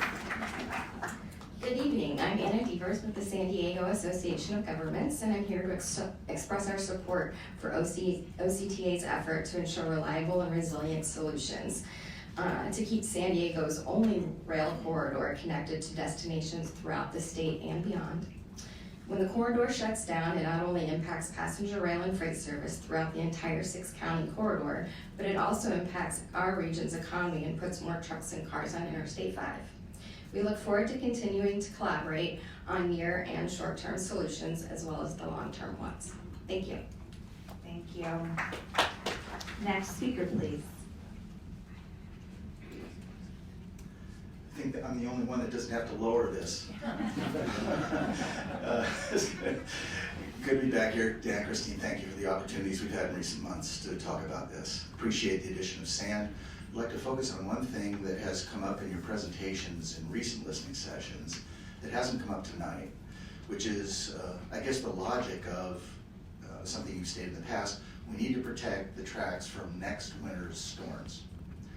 Good evening. I'm Anna Devers with the San Diego Association of Governments, and I'm here to express our support for OCTA's effort to ensure reliable and resilient solutions to keep San Diego's only rail corridor connected to destinations throughout the state and beyond. When the corridor shuts down, it not only impacts passenger rail and freight service throughout the entire 6-county corridor, but it also impacts our region's economy and puts more trucks and cars on Interstate 5. We look forward to continuing to collaborate on near and short-term solutions as well as the long-term ones. Thank you. Thank you. Next speaker, please. I think that I'm the only one that doesn't have to lower this. Good to be back here. Dan, Christine, thank you for the opportunities we've had in recent months to talk about this. Appreciate the addition of sand. I'd like to focus on one thing that has come up in your presentations in recent listening sessions that hasn't come up tonight, which is, I guess, the logic of something you've stated in the past. We need to protect the tracks from next winter's storms.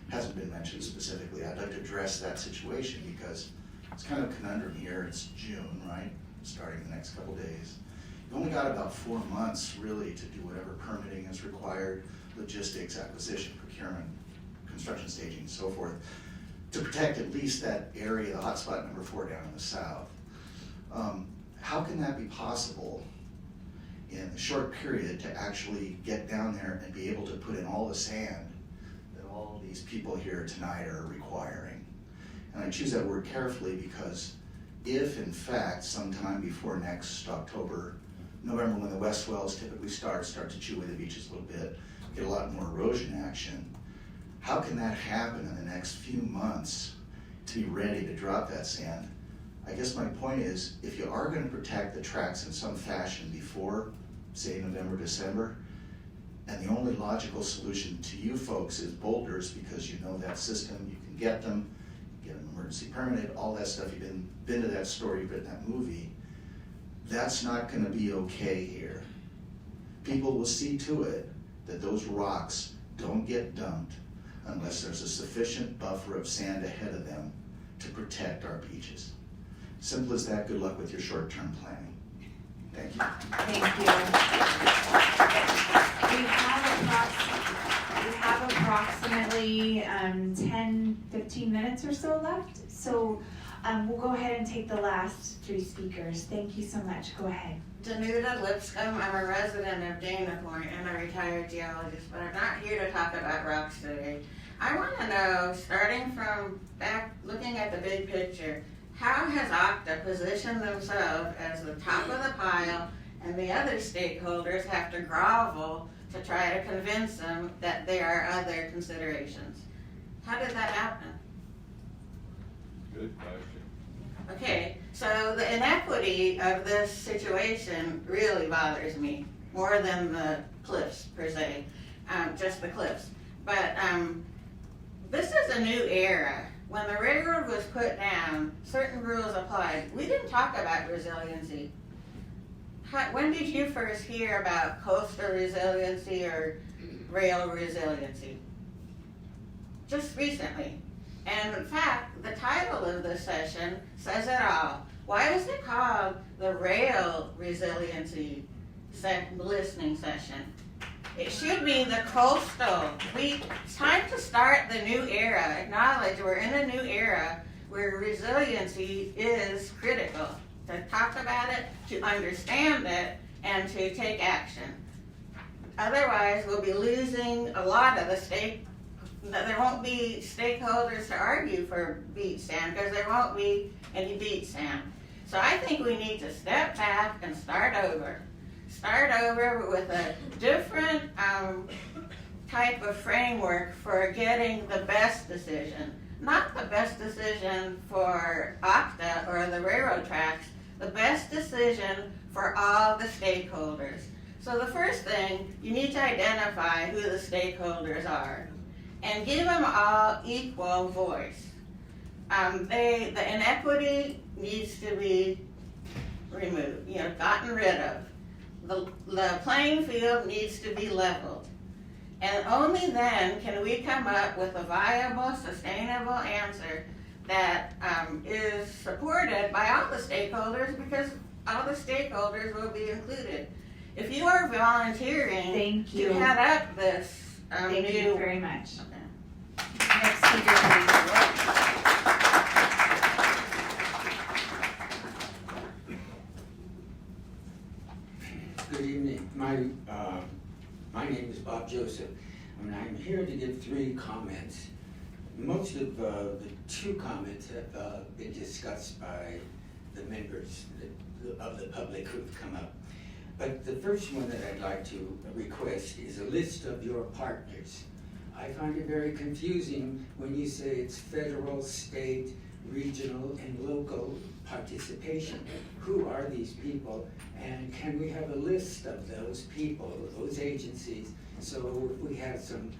Hasn't been mentioned specifically. I'd like to address that situation because it's kind of a conundrum here. It's June, right? Starting the next couple days. You've only got about 4 months really to do whatever permitting is required, logistics, acquisition, procurement, construction staging, and so forth, to protect at least that area, the hotspot number 4 down in the south. How can that be possible in a short period to actually get down there and be able to put in all the sand that all these people here tonight are requiring? And I choose that word carefully because if in fact sometime before next October, November, when the west swells typically start to chew away the beaches a little bit, get a lot more erosion action, how can that happen in the next few months to be ready to drop that sand? I guess my point is, if you are going to protect the tracks in some fashion before, say, November, December, and the only logical solution to you folks is boulders, because you know that system, you can get them emergency permitted, all that stuff, you've been to that story, you've written that movie, that's not going to be okay here. People will see to it that those rocks don't get dumped unless there's a sufficient buffer of sand ahead of them to protect our beaches. Simple as that. Good luck with your short-term planning. Thank you. Thank you. We have approximately 10-15 minutes or so left. So we'll go ahead and take the last 3 speakers. Thank you so much. Go ahead. Danuta Lipscomb. I'm a resident of Dana Point and a retired geologist, but I'm not here to talk about rocks today. I want to know, starting from back, looking at the big picture, how has OCTA positioned themselves as the top of the pile and the other stakeholders have to grovel to try to convince them that there are other considerations? How did that happen? Good question. Okay, so the inequity of this situation really bothers me, more than the cliffs per se, just the cliffs. But this is a new era. When the railroad was put down, certain rules applied. We didn't talk about resiliency. When did you first hear about coastal resiliency or rail resiliency? Just recently. And in fact, the title of this session says it all. Why is it called the Rail Resiliency Listening Session? It should be the coastal. It's time to start the new era. Acknowledge we're in a new era where resiliency is critical. To talk about it, to understand it, and to take action. Otherwise, we'll be losing a lot of the there won't be stakeholders to argue for beach sand because there won't be any beach sand. So I think we need to step back and start over. Start over with a different type of framework for getting the best decision. Not the best decision for OCTA or the railroad tracks, the best decision for all the stakeholders. So the first thing, you need to identify who the stakeholders are and give them all equal voice. The inequity needs to be removed, gotten rid of. The playing field needs to be leveled. And only then can we come up with a viable, sustainable answer that is supported by all the stakeholders, because all the stakeholders will be included. If you are volunteering to head up this Thank you very much. Okay. Next speaker, please. Good evening. My name is Bob Joseph, and I'm here to give 3 comments. Most of the 2 comments have been discussed by the members of the public who've come up. But the first one that I'd like to request is a list of your partners. I find it very confusing when you say it's federal, state, regional, and local participation. Who are these people? And can we have a list of those people, those agencies, so if we have some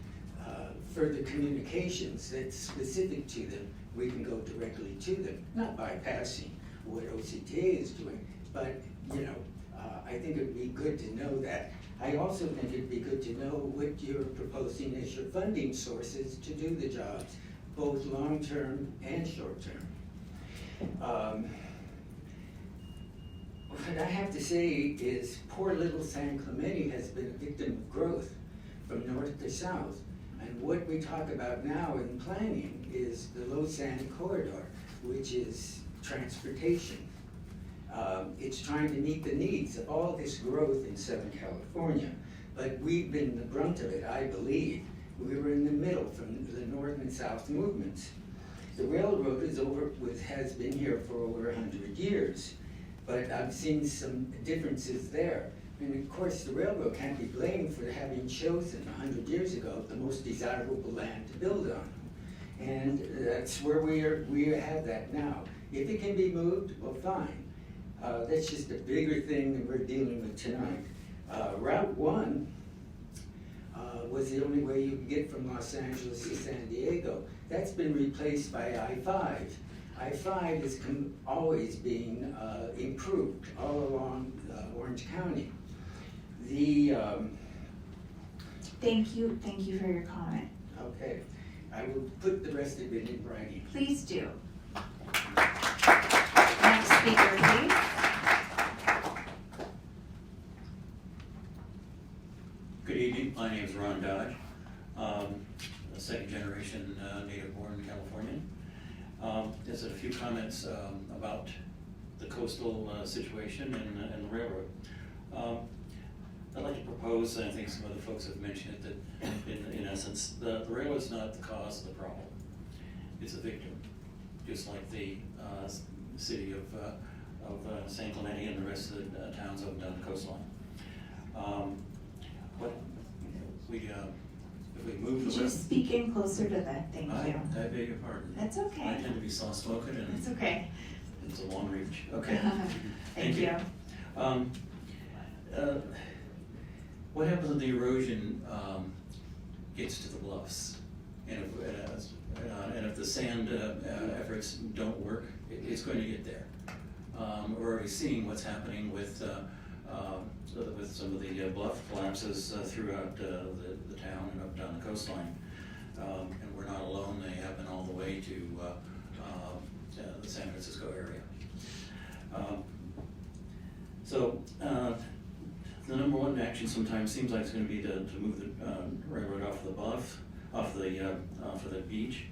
further communications that's specific to them, we can go directly to them, not bypassing what OCTA is doing, but I think it would be good to know that. I also think it'd be good to know what you're proposing as your funding sources to do the jobs, both long-term and short-term. What I have to say is poor little San Clemente has been a victim of growth from north to south. And what we talk about now in planning is the low sand corridor, which is transportation. It's trying to meet the needs of all this growth in Southern California. But we've been the brunt of it, I believe. We were in the middle from the North and South movements. The railroad has been here for over 100 years, but I've seen some differences there. And of course, the railroad can't be blamed for having chosen 100 years ago the most desirable land to build on. And that's where we have that now. If it can be moved, well, fine. That's just a bigger thing that we're dealing with tonight. Route 1 was the only way you could get from Los Angeles to San Diego. That's been replaced by I-5. I-5 is always being improved all along Orange County. Thank you for your comment. Okay, I will put the rest of it in writing. Please do. Next speaker, please. Good evening, my name is Ron Dodge. A second generation native born Californian. Just a few comments about the coastal situation and the railroad. I'd like to propose, and I think some other folks have mentioned it, that in essence, the railroad is not the cause of the problem. It's a victim, just like the city of San Clemente and the rest of the towns up and down the coastline. If we move the Could you speak in closer to that? Thank you. I beg your pardon. That's okay. I tend to be soft-spoken and It's okay. it's a long reach. Okay. Thank you. What happens when the erosion gets to the bluffs? And if the sand efforts don't work, it's going to get there. We're already seeing what's happening with some of the bluff collapses throughout the town and up down the coastline. And we're not alone, they happen all the way to the San Francisco area. The number one action sometimes seems like it's going to be to move the railroad off the bluff, off the beach.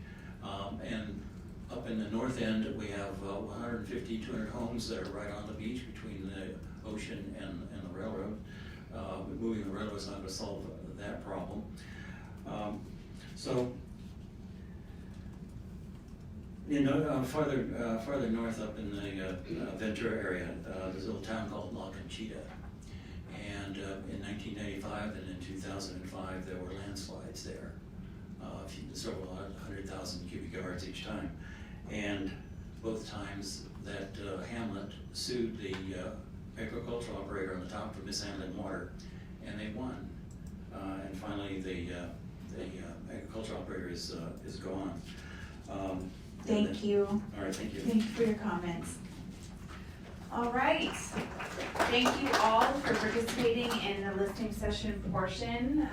And up in the north end, we have 150, 200 homes that are right on the beach between the ocean and the railroad. Moving the railroad is not going to solve that problem. Farther north up in the Ventura area, there's a little town called La Conchita. And in 1995 and in 2005, there were landslides there, several 100,000 cubic yards each time. And both times that hamlet sued the agricultural operator on the top for mishandling water, and they won. And finally, the agricultural operator is gone. Thank you. All right, thank you. Thank you for your comments. All right. Thank you all for participating in the listening session portion.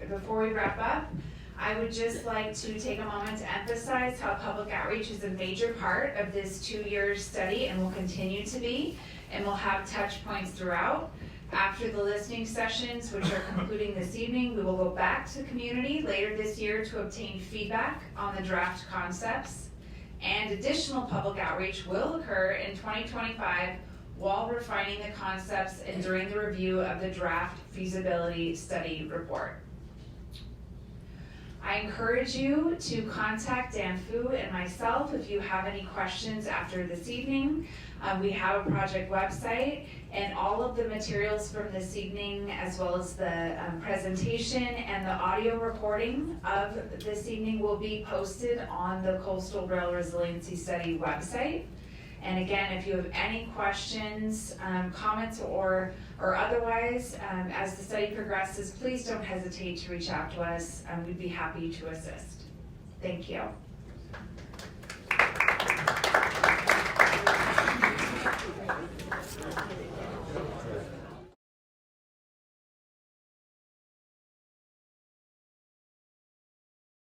Before we wrap up, I would just like to take a moment to emphasize how public outreach is a major part of this 2-year study and will continue to be, and we'll have touch points throughout. After the listening sessions, which are concluding this evening, we will go back to the community later this year to obtain feedback on the draft concepts. And additional public outreach will occur in 2025 while refining the concepts and during the review of the draft feasibility study report. I encourage you to contact Dan Fu and myself if you have any questions after this evening. We have a project website, and all of the materials from this evening, as well as the presentation and the audio recording of this evening, will be posted on the Coastal Rail Resiliency Study website. And again, if you have any questions, comments, or otherwise, as the study progresses, please don't hesitate to reach out to us. We'd be happy to assist. Thank you.